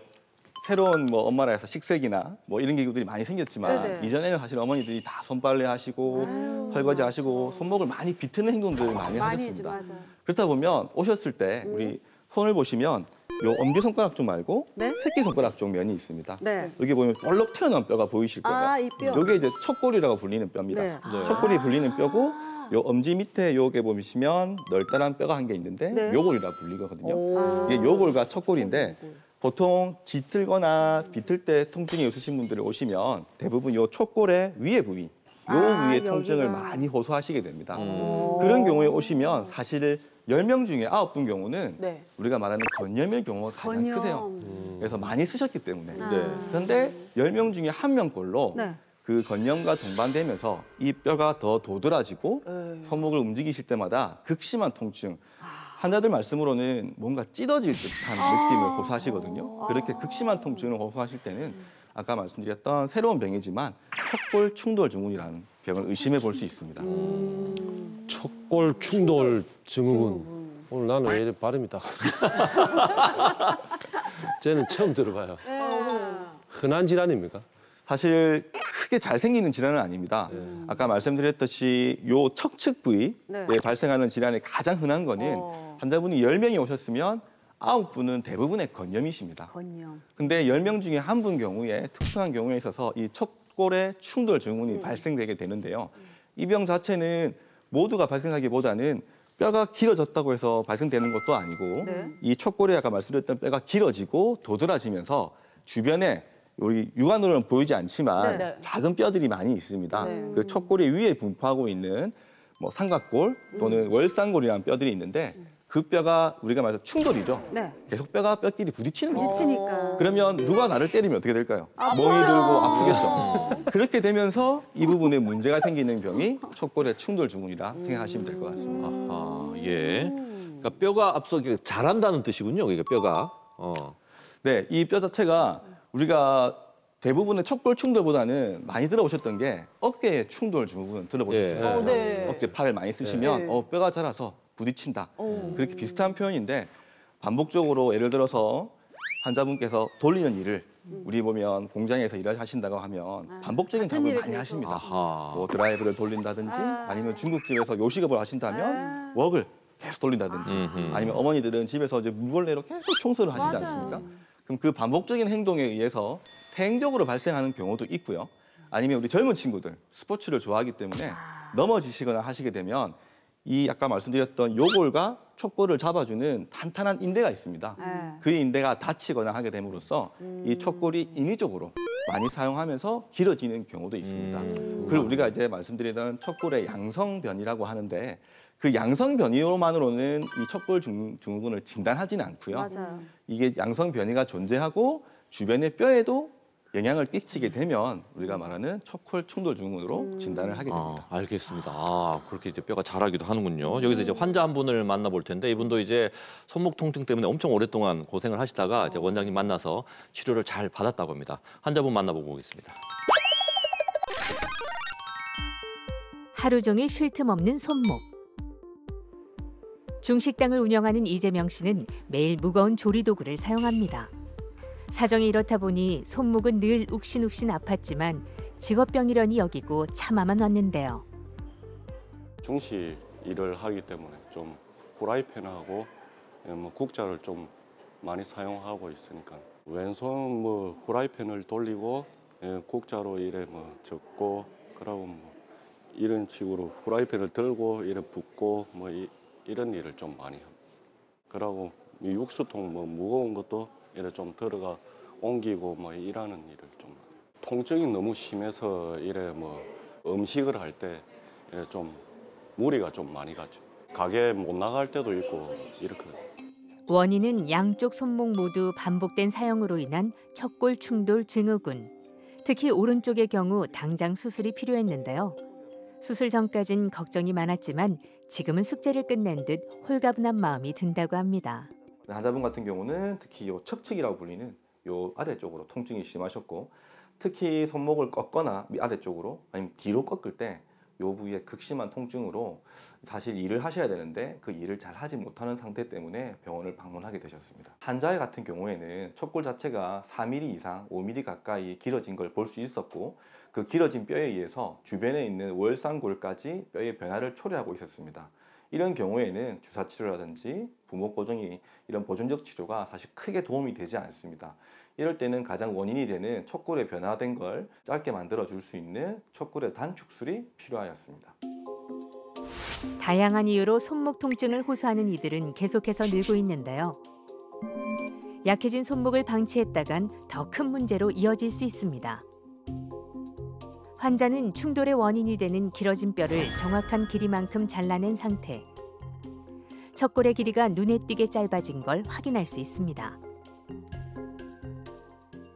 새로운 뭐 엄마라 해서 식세기나 뭐 이런 기구들이 많이 생겼지만 이전에는 사실 어머니들이 다 손빨래 하시고 설거지 하시고 손목을 많이 비트는 행동들을 많이 하셨습니다. 그렇다 보면 오셨을 때 우리 손을 보시면 요 엄지손가락 쪽 말고 새끼손가락 쪽 면이 있습니다. 여기 보면 볼록 튀어나온 뼈가 보이실 거예요. 이 뼈. 요게 이제 척골이라고 불리는 뼈입니다. 척골이 불리는 뼈고 요 엄지 밑에 요게 보시면 널따란 뼈가 한 개 있는데 요골이라 불리거든요. 이게 요골과 척골인데 보통 짙을거나 비틀 때 통증이 있으신 분들이 오시면 대부분 요 척골의 위에 부위, 요 위에 통증을 많이 호소하시게 됩니다. 그런 경우에 오시면 사실 10명 중에 9분 경우는 우리가 말하는 건염일 경우가 가장 크세요. 그래서 많이 쓰셨기 때문에. 그런데 10명 중에 1명꼴로 그 건염과 동반되면서 이 뼈가 더 도드라지고 손목을 움직이실 때마다 극심한 통증, 환자들 말씀으로는 뭔가 찢어질 듯한 느낌을 호소하시거든요. 그렇게 극심한 통증을 호소하실 때는 아까 말씀드렸던 새로운 병이지만 척골 충돌 증후군이라는 병을 의심해 볼 수 있습니다. 척골 충돌 증후군. 오늘 나는 왜 이렇게 발음이 딱. 쟤는 처음 들어봐요. 흔한 질환입니까? 사실 크게 잘 생기는 질환은 아닙니다. 아까 말씀드렸듯이 요 척측 부위에 발생하는 질환이 가장 흔한 거는 환자분이 10명이 오셨으면 9분은 대부분의 건염이십니다. 근데 10명 중에 1분 경우에 특수한 경우에 있어서 이 척골의 충돌 증후군이 발생되게 되는데요. 이 병 자체는 모두가 발생하기보다는 뼈가 길어졌다고 해서 발생되는 것도 아니고 이 척골에 아까 말씀드렸던 뼈가 길어지고 도드라지면서 주변에 우리 육안으로는 보이지 않지만 작은 뼈들이 많이 있습니다. 그 척골의 위에 분포하고 있는 뭐 삼각골 또는 월상골이라는 뼈들이 있는데 그 뼈가 우리가 말해서 충돌이죠. 계속 뼈가 뼈끼리 부딪히는 거죠. 그러면 누가 나를 때리면 어떻게 될까요? 멍이 들고 아프겠죠. 그렇게 되면서 이 부분에 문제가 생기는 병이 척골의 충돌 증후군이라 생각하시면 될 것 같습니다. 그러니까 뼈가 앞서 자란다는 뜻이군요. 그러니까 뼈가. 네, 이 뼈 자체가 우리가 대부분의 척골 충돌보다는 많이 들어보셨던 게 어깨의 충돌 증후군 들어보셨어요? 어깨 팔을 많이 쓰시면 뼈가 자라서 부딪힌다. 그렇게 비슷한 표현인데 반복적으로 예를 들어서 환자분께서 돌리는 일을 우리 보면 공장에서 일을 하신다고 하면 반복적인 작업을 많이 하십니다. 뭐 드라이브를 돌린다든지 아니면 중국집에서 요식업을 하신다면 웍을 계속 돌린다든지 아니면 어머니들은 집에서 이제 물걸레로 계속 청소를 하시지 않습니까? 그럼 그 반복적인 행동에 의해서 태행적으로 발생하는 경우도 있고요. 아니면 우리 젊은 친구들 스포츠를 좋아하기 때문에 넘어지시거나 하시게 되면 이 아까 말씀드렸던 요골과 척골을 잡아주는 탄탄한 인대가 있습니다. 그 인대가 다치거나 하게 됨으로써 이 척골이 인위적으로 많이 사용하면서 길어지는 경우도 있습니다. 그걸 우리가 이제 말씀드리던 척골의 양성변이라고 하는데 그 양성변이로만으로는 이 척골 증후군을 진단하지는 않고요. 이게 양성변이가 존재하고 주변의 뼈에도 영향을 끼치게 되면 우리가 말하는 척골 충돌 증후군으로 진단을 하게 됩니다. 알겠습니다. 그렇게 이제 뼈가 자라기도 하는군요. 여기서 이제 환자 한 분을 만나볼 텐데 이분도 이제 손목 통증 때문에 엄청 오랫동안 고생을 하시다가 이제 원장님 만나서 치료를 잘 받았다고 합니다. 환자분 만나보고 오겠습니다. 하루 종일 쉴 틈 없는 손목. 중식당을 운영하는 이재명 씨는 매일 무거운 조리도구를 사용합니다. 사정이 이렇다 보니 손목은 늘 욱신욱신 아팠지만 직업병이려니 여기고 참아만 왔는데요. 중식 일을 하기 때문에 좀 프라이팬하고 뭐 국자를 좀 많이 사용하고 있으니까 왼손 뭐 프라이팬을 돌리고 국자로 이래 뭐 적고 그러고 뭐 이런 식으로 후라이팬을 들고 이래 붓고 뭐 이런 일을 좀 많이 합니다. 그러고 이 육수통 뭐 무거운 것도 이래 좀 들어가 옮기고 뭐 일하는 일을 좀 통증이 너무 심해서 이래 뭐 음식을 할 때 이래 좀 무리가 좀 많이 가죠. 가게 못 나갈 때도 있고 이렇게. 원인은 양쪽 손목 모두 반복된 사용으로 인한 척골 충돌 증후군. 특히 오른쪽의 경우 당장 수술이 필요했는데요. 수술 전까진 걱정이 많았지만 지금은 숙제를 끝낸 듯 홀가분한 마음이 든다고 합니다. 환자분 같은 경우는 특히 요 척측이라고 불리는 요 아래쪽으로 통증이 심하셨고, 특히 손목을 꺾거나 아래쪽으로 아니면 뒤로 꺾을 때 요 부위에 극심한 통증으로 사실 일을 하셔야 되는데 그 일을 잘 하지 못하는 상태 때문에 병원을 방문하게 되셨습니다. 환자 같은 경우에는 척골 자체가 4mm 이상 5mm 가까이 길어진 걸 볼 수 있었고, 그 길어진 뼈에 의해서 주변에 있는 월상골까지 뼈의 변화를 초래하고 있었습니다. 이런 경우에는 주사 치료라든지 부목 고정이 이런 보존적 치료가 사실 크게 도움이 되지 않습니다. 이럴 때는 가장 원인이 되는 척골의 변화된 걸 짧게 만들어 줄 수 있는 척골의 단축술이 필요하였습니다. 다양한 이유로 손목 통증을 호소하는 이들은 계속해서 늘고 있는데요. 약해진 손목을 방치했다간 더 큰 문제로 이어질 수 있습니다. 환자는 충돌의 원인이 되는 길어진 뼈를 정확한 길이만큼 잘라낸 상태. 척골의 길이가 눈에 띄게 짧아진 걸 확인할 수 있습니다.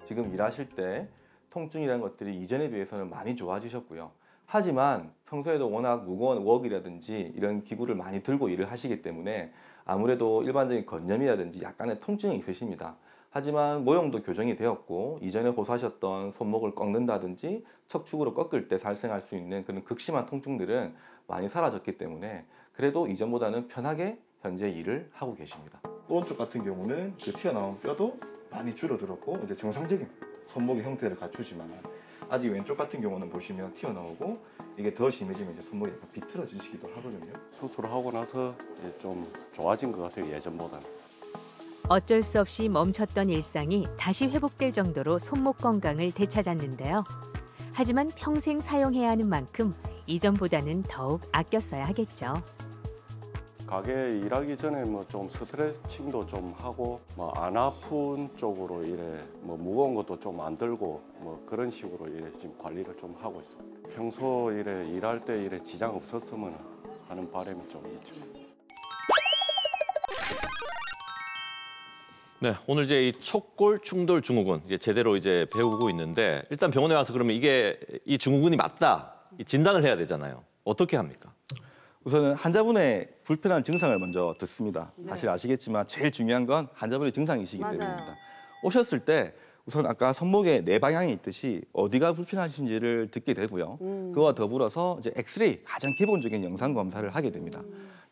지금 일하실 때 통증이라는 것들이 이전에 비해서는 많이 좋아지셨고요. 하지만 평소에도 워낙 무거운 웍이라든지 이런 기구를 많이 들고 일을 하시기 때문에 아무래도 일반적인 건염이라든지 약간의 통증이 있으십니다. 하지만 모형도 교정이 되었고 이전에 호소하셨던 손목을 꺾는다든지 척축으로 꺾을 때 발생할 수 있는 그런 극심한 통증들은 많이 사라졌기 때문에 그래도 이전보다는 편하게 현재 일을 하고 계십니다. 오른쪽 같은 경우는 그 튀어나온 뼈도 많이 줄어들었고 이제 정상적인 손목의 형태를 갖추지만 아직 왼쪽 같은 경우는 보시면 튀어나오고 이게 더 심해지면 이제 손목이 약간 비틀어지시기도 하거든요. 수술하고 나서 좀 좋아진 것 같아요, 예전보다는. 어쩔 수 없이 멈췄던 일상이 다시 회복될 정도로 손목 건강을 되찾았는데요. 하지만 평생 사용해야 하는 만큼 이전보다는 더욱 아껴 써야 하겠죠. 가게 일하기 전에 뭐 좀 스트레칭도 좀 하고 뭐 안 아픈 쪽으로 이래 뭐 무거운 것도 좀 안 들고 뭐 그런 식으로 이래 지금 관리를 좀 하고 있습니다. 평소 이래 일할 때 이래 지장 없었으면 하는 바람이 좀 있죠. 네, 오늘 이제 이 척골 충돌 증후군 이제 제대로 이제 배우고 있는데 일단 병원에 와서 그러면 이게 이 증후군이 맞다 진단을 해야 되잖아요. 어떻게 합니까? 우선은 환자분의 불편한 증상을 먼저 듣습니다. 사실 아시겠지만 제일 중요한 건 환자분의 증상이시기 때문입니다. 오셨을 때 우선 아까 손목에 네 방향이 있듯이 어디가 불편하신지를 듣게 되고요. 그와 더불어서 이제 엑스레이 가장 기본적인 영상 검사를 하게 됩니다.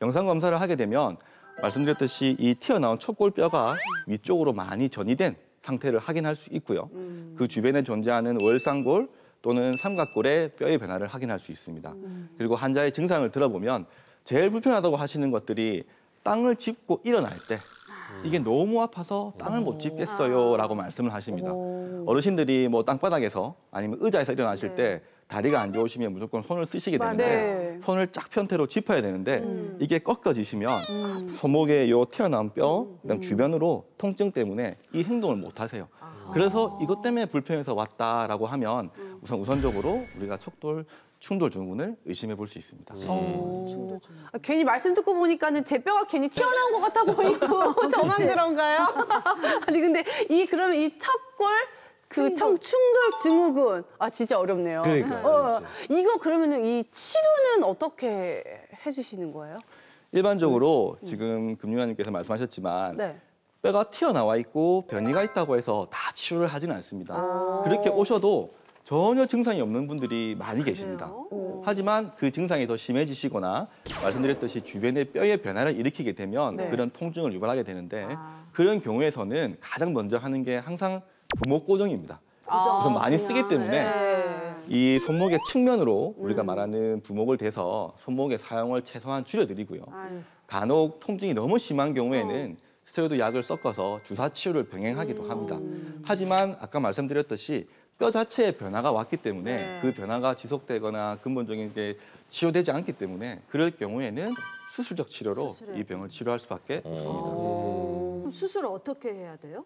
영상 검사를 하게 되면 말씀드렸듯이 이 튀어나온 척골뼈가 위쪽으로 많이 전이된 상태를 확인할 수 있고요. 그 주변에 존재하는 월상골 또는 삼각골의 뼈의 변화를 확인할 수 있습니다. 그리고 환자의 증상을 들어보면 제일 불편하다고 하시는 것들이 땅을 짚고 일어날 때 이게 너무 아파서 땅을 못 짚겠어요 라고 말씀을 하십니다. 어르신들이 뭐 땅바닥에서 아니면 의자에서 일어나실 때 다리가 안 좋으시면 무조건 손을 쓰시게 되는데 손을 쫙 편태로 짚어야 되는데 이게 꺾어지시면 손목에 요 튀어나온 뼈, 그다음 주변으로 통증 때문에 이 행동을 못 하세요. 그래서 이것 때문에 불편해서 왔다라고 하면 우선적으로 우리가 척돌 충돌 증후군을 의심해 볼 수 있습니다. 괜히 말씀 듣고 보니까는 제 뼈가 괜히 튀어나온 것 같아 보이고 저만 그런가요? 아니 근데 그러면 이 척골 충돌 증후군 진짜 어렵네요. 그러니까요. 이거 그러면은 이 치료는 어떻게 해주시는 거예요? 일반적으로 지금 금융관님께서 말씀하셨지만 뼈가 튀어나와 있고 변이가 있다고 해서 다 치료를 하지는 않습니다. 그렇게 오셔도 전혀 증상이 없는 분들이 많이 계십니다. 하지만 그 증상이 더 심해지시거나 말씀드렸듯이 주변의 뼈의 변화를 일으키게 되면 그런 통증을 유발하게 되는데 그런 경우에서는 가장 먼저 하는 게 항상 부목 고정입니다. 우선 많이 쓰기 때문에 이 손목의 측면으로 우리가 말하는 부목을 대서 손목의 사용을 최소한 줄여드리고요. 간혹 통증이 너무 심한 경우에는 스테로이드 약을 섞어서 주사 치료를 병행하기도 합니다. 하지만 아까 말씀드렸듯이 뼈 자체에 변화가 왔기 때문에 그 변화가 지속되거나 근본적인 게 치료되지 않기 때문에 그럴 경우에는 수술적 치료로 이 병을 치료할 수밖에 없습니다. 그럼 수술을 어떻게 해야 돼요?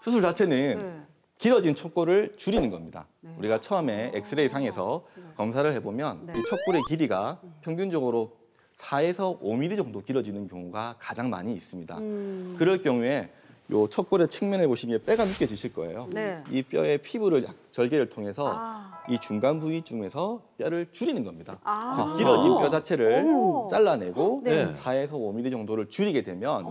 수술 자체는 길어진 척골을 줄이는 겁니다. 우리가 처음에 엑스레이 상에서 검사를 해보면 이 척골의 길이가 평균적으로 4에서 5mm 정도 길어지는 경우가 가장 많이 있습니다. 그럴 경우에 요 척골의 측면에 보시면 뼈가 느껴지실 거예요. 이 뼈의 피부를 절개를 통해서 이 중간 부위쯤에서 뼈를 줄이는 겁니다. 길어진 뼈 자체를 잘라내고 4에서 5mm 정도를 줄이게 되면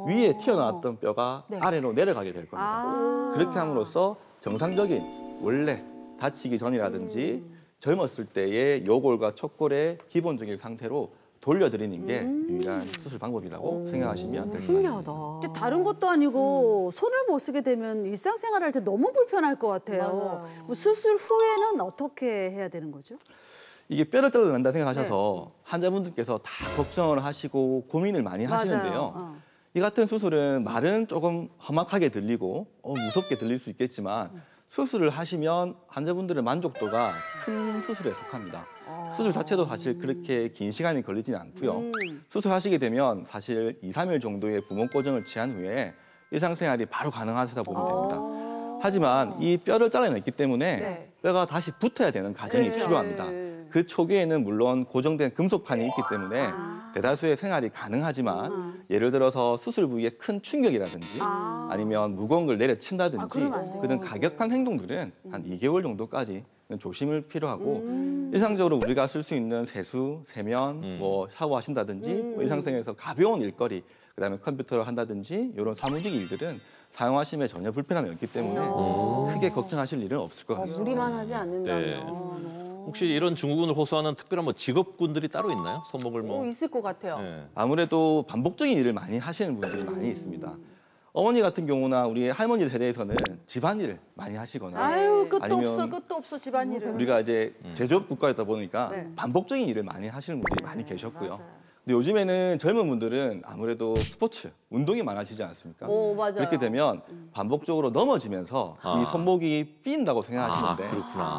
위에 튀어나왔던 뼈가 아래로 내려가게 될 겁니다. 그렇게 함으로써 정상적인 원래 다치기 전이라든지 젊었을 때의 요골과 척골의 기본적인 상태로 돌려드리는 게 유일한 수술 방법이라고 생각하시면 될 것 같습니다. 근데 다른 것도 아니고 손을 못 쓰게 되면 일상생활할 때 너무 불편할 것 같아요. 뭐 수술 후에는 어떻게 해야 되는 거죠? 이게 뼈를 잘라낸다 생각하셔서 환자분들께서 다 걱정을 하시고 고민을 많이 하시는데요. 이 같은 수술은 말은 조금 험악하게 들리고 무섭게 들릴 수 있겠지만 수술을 하시면 환자분들의 만족도가 큰 수술에 속합니다. 수술 자체도 사실 그렇게 긴 시간이 걸리지는 않고요. 수술하시게 되면 사실 2, 3일 정도의 부목 고정을 취한 후에 일상생활이 바로 가능하시다 보면 됩니다. 하지만 이 뼈를 잘라냈기 때문에 뼈가 다시 붙어야 되는 과정이 필요합니다. 그 초기에는 물론 고정된 금속판이 있기 때문에 대다수의 생활이 가능하지만 예를 들어서 수술 부위에 큰 충격이라든지 아니면 무거운 걸 내려친다든지 그런 가격한 행동들은 한 2개월 정도까지 조심을 필요하고 일상적으로 우리가 쓸 수 있는 세수, 세면, 뭐 샤워하신다든지 뭐 일상생활에서 가벼운 일거리, 그다음에 컴퓨터를 한다든지 이런 사무직 일들은 사용하심에 전혀 불편함이 없기 때문에 크게 걱정하실 일은 없을 것 같습니다. 무리만 하지 않는다면. 혹시 이런 증후군을 호소하는 특별한 뭐 직업군들이 따로 있나요? 손목을 뭐 있을 것 같아요. 아무래도 반복적인 일을 많이 하시는 분들이 많이 있습니다. 어머니 같은 경우나 우리 할머니 세대에서는 집안일을 많이 하시거나 아유 끝도 아니면 없어 끝도 없어 집안일을. 우리가 이제 제조업 국가였다 보니까 반복적인 일을 많이 하시는 분들이 많이 계셨고요. 근데 요즘에는 젊은 분들은 아무래도 스포츠, 운동이 많아지지 않습니까? 맞아요. 그렇게 되면 반복적으로 넘어지면서 이 손목이 삔다고 생각하시는데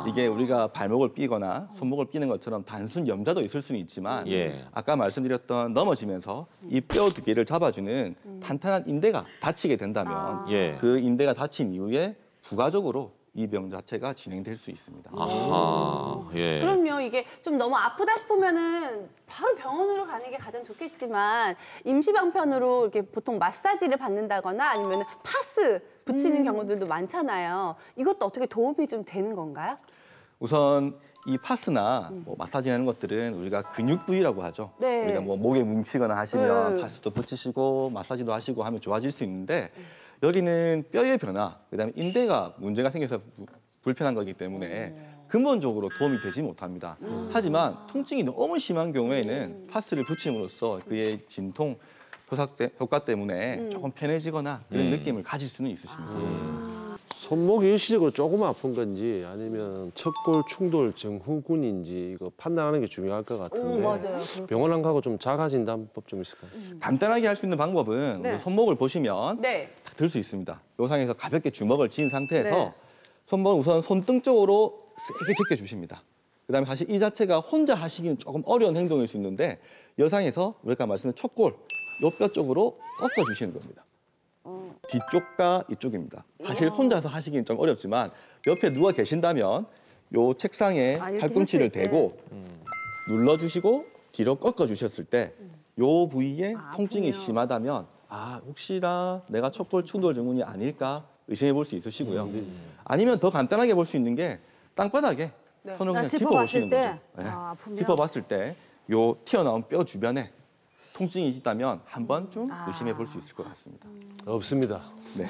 이게 우리가 발목을 삐거나 손목을 삐는 것처럼 단순 염자도 있을 수는 있지만 아까 말씀드렸던 넘어지면서 이 뼈 두 개를 잡아주는 탄탄한 인대가 다치게 된다면 그 인대가 다친 이후에 부가적으로 이 병 자체가 진행될 수 있습니다. 그럼요. 이게 좀 너무 아프다 싶으면은 바로 병원으로 가는 게 가장 좋겠지만 임시방편으로 이렇게 보통 마사지를 받는다거나 아니면 파스 붙이는 경우들도 많잖아요. 이것도 어떻게 도움이 좀 되는 건가요? 우선 이 파스나 뭐 마사지하는 것들은 우리가 근육 부위라고 하죠. 우리가 뭐 목에 뭉치거나 하시면 파스도 붙이시고 마사지도 하시고 하면 좋아질 수 있는데 여기는 뼈의 변화, 그다음에 인대가 문제가 생겨서 불편한 거기 때문에 근본적으로 도움이 되지 못합니다. 하지만 통증이 너무 심한 경우에는 파스를 붙임으로써 그의 진통 효과 때문에 조금 편해지거나 그런 느낌을 가질 수는 있으십니다. 손목이 일시적으로 조금 아픈 건지 아니면 척골 충돌 증후군인지 이거 판단하는 게 중요할 것 같은데 맞아요. 병원 안 가고 좀 자가진단법 좀 있을까요? 간단하게 할 수 있는 방법은 우리 손목을 보시면 딱 들 수 있습니다. 요 상에서 가볍게 주먹을 쥔 상태에서 손목을 우선 손등 쪽으로 세게 제껴주십니다. 그다음에 사실 이 자체가 혼자 하시기는 조금 어려운 행동일 수 있는데 여상에서 우리가 말씀드린 척골 요 뼈 쪽으로 꺾어주시는 겁니다. 뒤쪽과 이쪽입니다. 사실 혼자서 하시기는 좀 어렵지만 옆에 누가 계신다면 요 책상에 팔꿈치를 대고 눌러주시고 뒤로 꺾어주셨을 때 요 부위에 통증이 심하다면 혹시나 내가 척골 충돌 증후군이 아닐까 의심해 볼 수 있으시고요. 아니면 더 간단하게 볼 수 있는 게 땅바닥에 손을 그냥 짚어보시는 거죠. 짚어봤을 때 요 튀어나온 뼈 주변에 통증이 있다면 한 번쯤 의심해 볼 수 있을 것 같습니다. 없습니다. 네.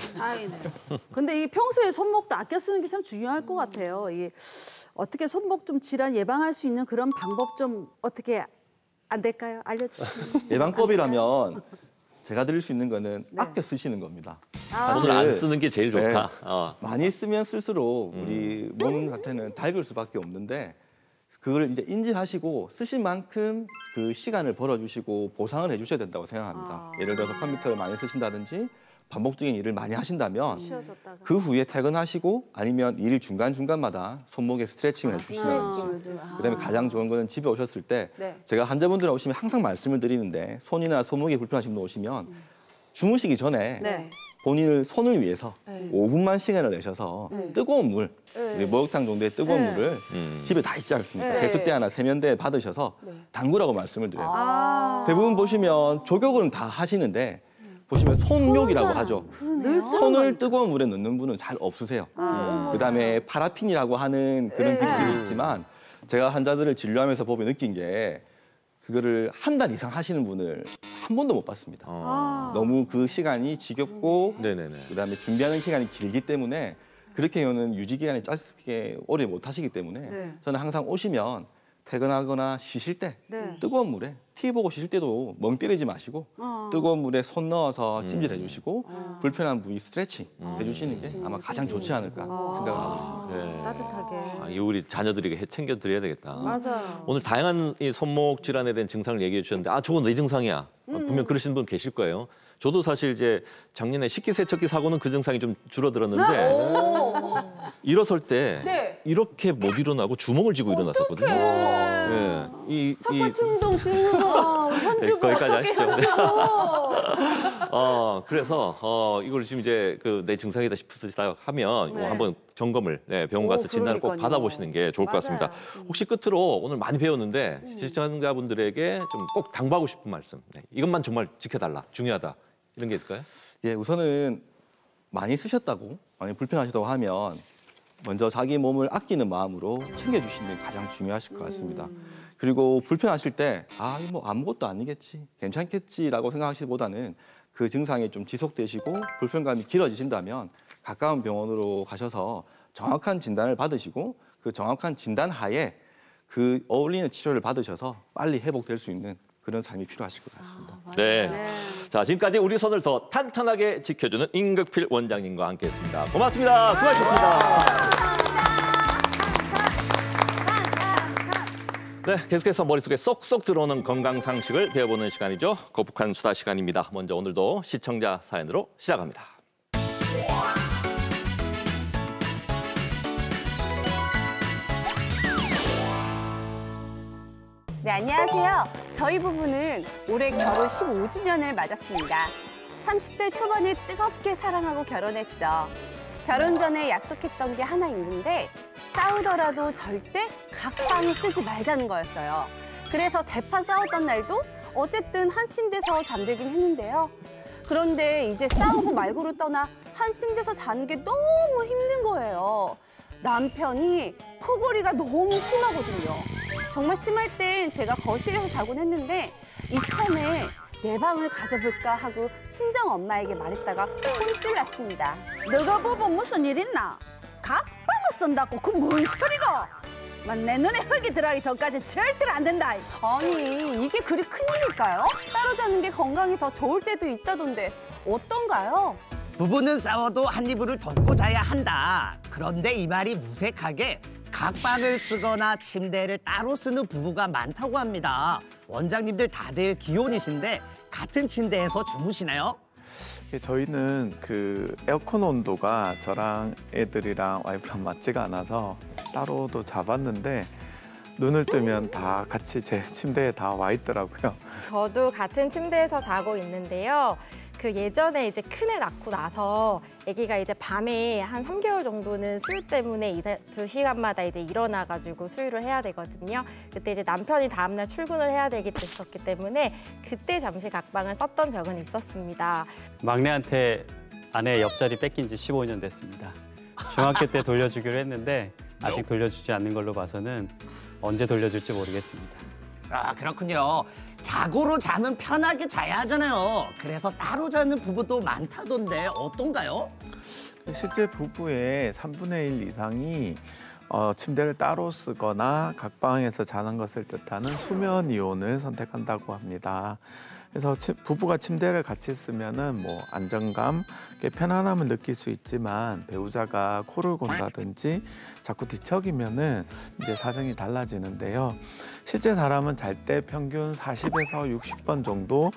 근데 이 평소에 손목도 아껴 쓰는 게 참 중요할 것 같아요. 이게 어떻게 손목 좀 질환 예방할 수 있는 그런 방법 좀 어떻게 안 될까요? 알려주시면. 예방법이라면 제가 드릴 수 있는 거는 아껴 쓰시는 겁니다. 손을 안 쓰는 게 제일 좋다. 많이 쓰면 쓸수록 우리 몸 자체는 닳을 수밖에 없는데 그걸 이제 인지하시고 쓰신 만큼 그 시간을 벌어주시고 보상을 해주셔야 된다고 생각합니다. 예를 들어서 컴퓨터를 많이 쓰신다든지 반복적인 일을 많이 하신다면 쉬어졌다가. 그 후에 퇴근하시고 아니면 일 중간중간마다 손목에 스트레칭을 해주시면 그다음에 가장 좋은 거는 집에 오셨을 때 제가 환자분들 오시면 항상 말씀을 드리는데 손이나 손목이 불편하신 분 오시면 주무시기 전에 본인을 손을 위해서 5분만 시간을 내셔서 뜨거운 물, 목욕탕 정도의 뜨거운 물을 집에 다 있지 않습니까? 세숫대나 세면대 받으셔서 담그라고 말씀을 드려요. 대부분 보시면 조격은 다 하시는데 보시면 손욕이라고 하죠. 손을 뜨거운 물에 넣는 분은 잘 없으세요. 그다음에 파라핀이라고 하는 그런 기술이 있지만 제가 환자들을 진료하면서 보면 느낀 게 그거를 한 달 이상 하시는 분을 한 번도 못 봤습니다. 너무 그 시간이 지겹고 그다음에 준비하는 시간이 길기 때문에 그렇게 하면 유지 기간이 짧게 오래 못 하시기 때문에 저는 항상 오시면 퇴근하거나 쉬실 때 뜨거운 물에 TV 보고 쉬실 때도 멍 때리지 마시고 뜨거운 물에 손 넣어서 찜질해 주시고 불편한 부위 스트레칭 해주시는 게 아마 가장 좋지 않을까 생각을 하고 있습니다. 따뜻하게. 이 우리 자녀들에게 챙겨 드려야 되겠다. 맞아요. 오늘 다양한 이 손목 질환에 대한 증상을 얘기해 주셨는데 저건 내 증상이야. 분명 그러시는 분 계실 거예요. 저도 사실 이제 작년에 식기세척기 사고는 그 증상이 좀 줄어들었는데 일어설 때 이렇게 못 일어나고 주먹을 쥐고 일어났었거든요. 척추운동 쓰는 거 현주부 거기까지 어떻게 하시죠. 그래서 이걸 지금 이제 내 증상이다 싶으시다 하면 한번 점검을 병원 가서 진단을 꼭 받아보시는 게 좋을 것 같습니다. 혹시 끝으로 오늘 많이 배웠는데 시청자분들에게 좀 꼭 당부하고 싶은 말씀. 이것만 정말 지켜달라, 중요하다. 이런 게 있을까요? 예, 우선은 많이 쓰셨다고, 많이 불편하시다고 하면 먼저 자기 몸을 아끼는 마음으로 챙겨주시는 게 가장 중요하실 것 같습니다. 그리고 불편하실 때 이거 뭐 아무것도 아니겠지, 괜찮겠지라고 생각하시기보다는 그 증상이 좀 지속되시고 불편감이 길어지신다면 가까운 병원으로 가셔서 정확한 진단을 받으시고 그 정확한 진단 하에 그 어울리는 치료를 받으셔서 빨리 회복될 수 있는 그런 삶이 필요하실 것 같습니다. 자, 지금까지 우리 손을 더 탄탄하게 지켜주는 임극필 원장님과 함께했습니다. 고맙습니다. 수고하셨습니다. 네, 계속해서 머릿속에 쏙쏙 들어오는 건강 상식을 배워보는 시간이죠. 거북한 수다 시간입니다. 먼저 오늘도 시청자 사연으로 시작합니다. 네, 안녕하세요. 저희 부부는 올해 결혼 15주년을 맞았습니다. 30대 초반에 뜨겁게 사랑하고 결혼했죠. 결혼 전에 약속했던 게 하나 있는데 싸우더라도 절대 각방을 쓰지 말자는 거였어요. 그래서 대파 싸웠던 날도 어쨌든 한 침대에서 잠들긴 했는데요. 그런데 이제 싸우고 말고를 떠나 한 침대에서 자는 게 너무 힘든 거예요. 남편이 코골이가 너무 심하거든요. 정말 심할 땐 제가 거실에서 자곤 했는데 이참에 내 방을 가져볼까 하고 친정 엄마에게 말했다가 혼쭐 났습니다. 너가 보고 무슨 일 있나? 각방을 쓴다고 그 뭔 소리고? 내 눈에 흙이 들어가기 전까지 절대로 안 된다. 아니, 이게 그리 큰일일까요? 따로 자는 게 건강에 더 좋을 때도 있다던데 어떤가요? 부부는 싸워도 한 이불을 덮고 자야 한다. 그런데 이 말이 무색하게 각방을 쓰거나 침대를 따로 쓰는 부부가 많다고 합니다. 원장님들 다들 기혼이신데 같은 침대에서 주무시나요? 저희는 그 에어컨 온도가 저랑 애들이랑 와이프랑 맞지가 않아서 따로도 잡았는데 눈을 뜨면 다 같이 제 침대에 다 와 있더라고요. 저도 같은 침대에서 자고 있는데요. 그 예전에 이제 큰애 낳고 나서 아기가 이제 밤에 한 3개월 정도는 수유 때문에 2시간마다 이제 일어나가지고 수유를 해야 되거든요. 그때 이제 남편이 다음날 출근을 해야 되기 때문에 그때 잠시 각방을 썼던 적은 있었습니다. 막내한테 아내 옆자리 뺏긴 지 15년 됐습니다. 중학교 때 돌려주기로 했는데 아직 돌려주지 않는 걸로 봐서는 언제 돌려줄지 모르겠습니다. 아, 그렇군요. 자고로 잠은 편하게 자야 하잖아요. 그래서 따로 자는 부부도 많다던데 어떤가요? 실제 부부의 3분의 1 이상이 침대를 따로 쓰거나 각방에서 자는 것을 뜻하는 수면 이혼을 선택한다고 합니다. 그래서 부부가 침대를 같이 쓰면은 뭐 안정감, 편안함을 느낄 수 있지만 배우자가 코를 곤다든지 자꾸 뒤척이면은 이제 사정이 달라지는데요. 실제 사람은 잘 때 평균 40에서 60번 정도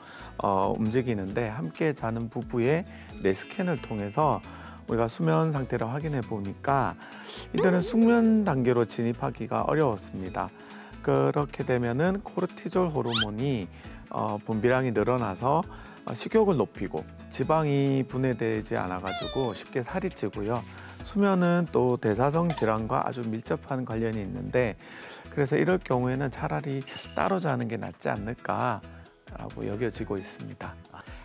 움직이는데 함께 자는 부부의 뇌 스캔을 통해서 우리가 수면 상태를 확인해 보니까 이들은 숙면 단계로 진입하기가 어려웠습니다. 그렇게 되면은 코르티졸 호르몬이 분비량이 늘어나서 식욕을 높이고 지방이 분해되지 않아가지고 쉽게 살이 찌고요. 수면은 또 대사성 질환과 아주 밀접한 관련이 있는데 그래서 이럴 경우에는 차라리 따로 자는 게 낫지 않을까라고 여겨지고 있습니다.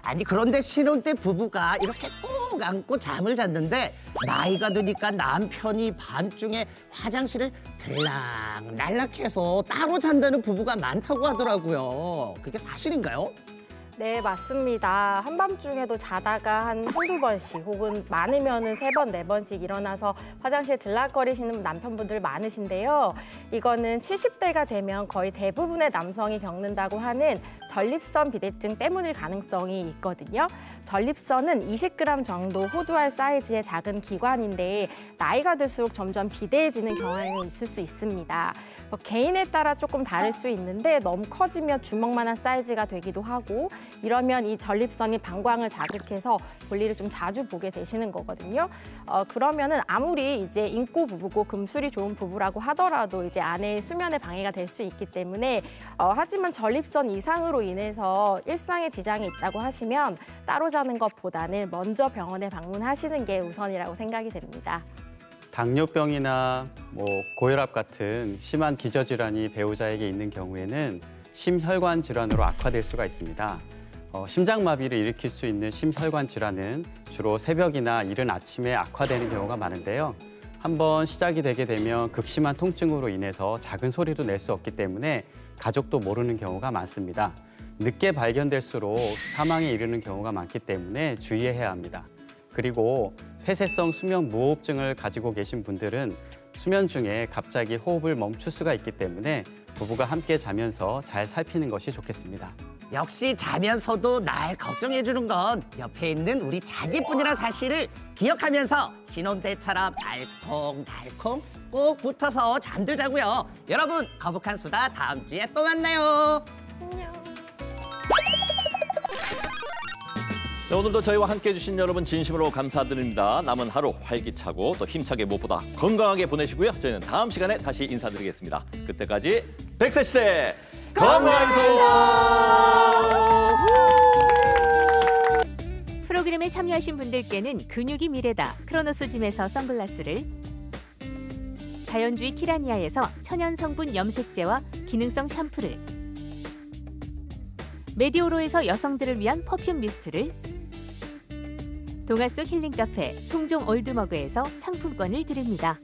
아니 그런데 신혼 때 부부가 이렇게 꼭 안고 잠을 잤는데 나이가 드니까 남편이 밤중에 화장실을 들락날락해서 따로 잔다는 부부가 많다고 하더라고요. 그게 사실인가요? 네, 맞습니다. 한밤중에도 자다가 한두 번씩 혹은 많으면은 3번, 4번씩 일어나서 화장실 들락거리시는 남편분들 많으신데요. 이거는 70대가 되면 거의 대부분의 남성이 겪는다고 하는 전립선 비대증 때문일 가능성이 있거든요. 전립선은 20g 정도 호두알 사이즈의 작은 기관인데 나이가 들수록 점점 비대해지는 경향이 있을 수 있습니다. 개인에 따라 조금 다를 수 있는데 너무 커지면 주먹만한 사이즈가 되기도 하고 이러면 이 전립선이 방광을 자극해서 볼일을 좀 자주 보게 되시는 거거든요. 그러면은 아무리 이제 인고 부부고 금술이 좋은 부부라고 하더라도 이제 아내의 수면에 방해가 될 수 있기 때문에 하지만 전립선 이상으로 인해서 일상에 지장이 있다고 하시면 따로 자는 것보다는 먼저 병원에 방문하시는 게 우선이라고 생각이 됩니다. 당뇨병이나 고혈압 같은 심한 기저질환이 배우자에게 있는 경우에는 심혈관 질환으로 악화될 수가 있습니다. 심장마비를 일으킬 수 있는 심혈관 질환은 주로 새벽이나 이른 아침에 악화되는 경우가 많은데요. 한번 시작이 되게 되면 극심한 통증으로 인해서 작은 소리도 낼 수 없기 때문에 가족도 모르는 경우가 많습니다. 늦게 발견될수록 사망에 이르는 경우가 많기 때문에 주의해야 합니다. 그리고 폐쇄성 수면 무호흡증을 가지고 계신 분들은 수면 중에 갑자기 호흡을 멈출 수가 있기 때문에 부부가 함께 자면서 잘 살피는 것이 좋겠습니다. 역시 자면서도 날 걱정해주는 건 옆에 있는 우리 자기뿐이라는 사실을 기억하면서 신혼 때처럼 알콩달콩 꼭 붙어서 잠들자고요. 여러분, 거북한 수다 다음 주에 또 만나요. 안녕. 네, 오늘도 저희와 함께해 주신 여러분 진심으로 감사드립니다. 남은 하루 활기차고 또 힘차게 무엇보다 건강하게 보내시고요. 저희는 다음 시간에 다시 인사드리겠습니다. 그때까지 100세 시대 건강이소! 프로그램에 참여하신 분들께는 근육이 미래다 크로노스짐에서 선글라스를, 자연주의 키라니아에서 천연 성분 염색제와 기능성 샴푸를, 메디오로에서 여성들을 위한 퍼퓸 미스트를, 동화 속 힐링 카페 송종 올드머그에서 상품권을 드립니다.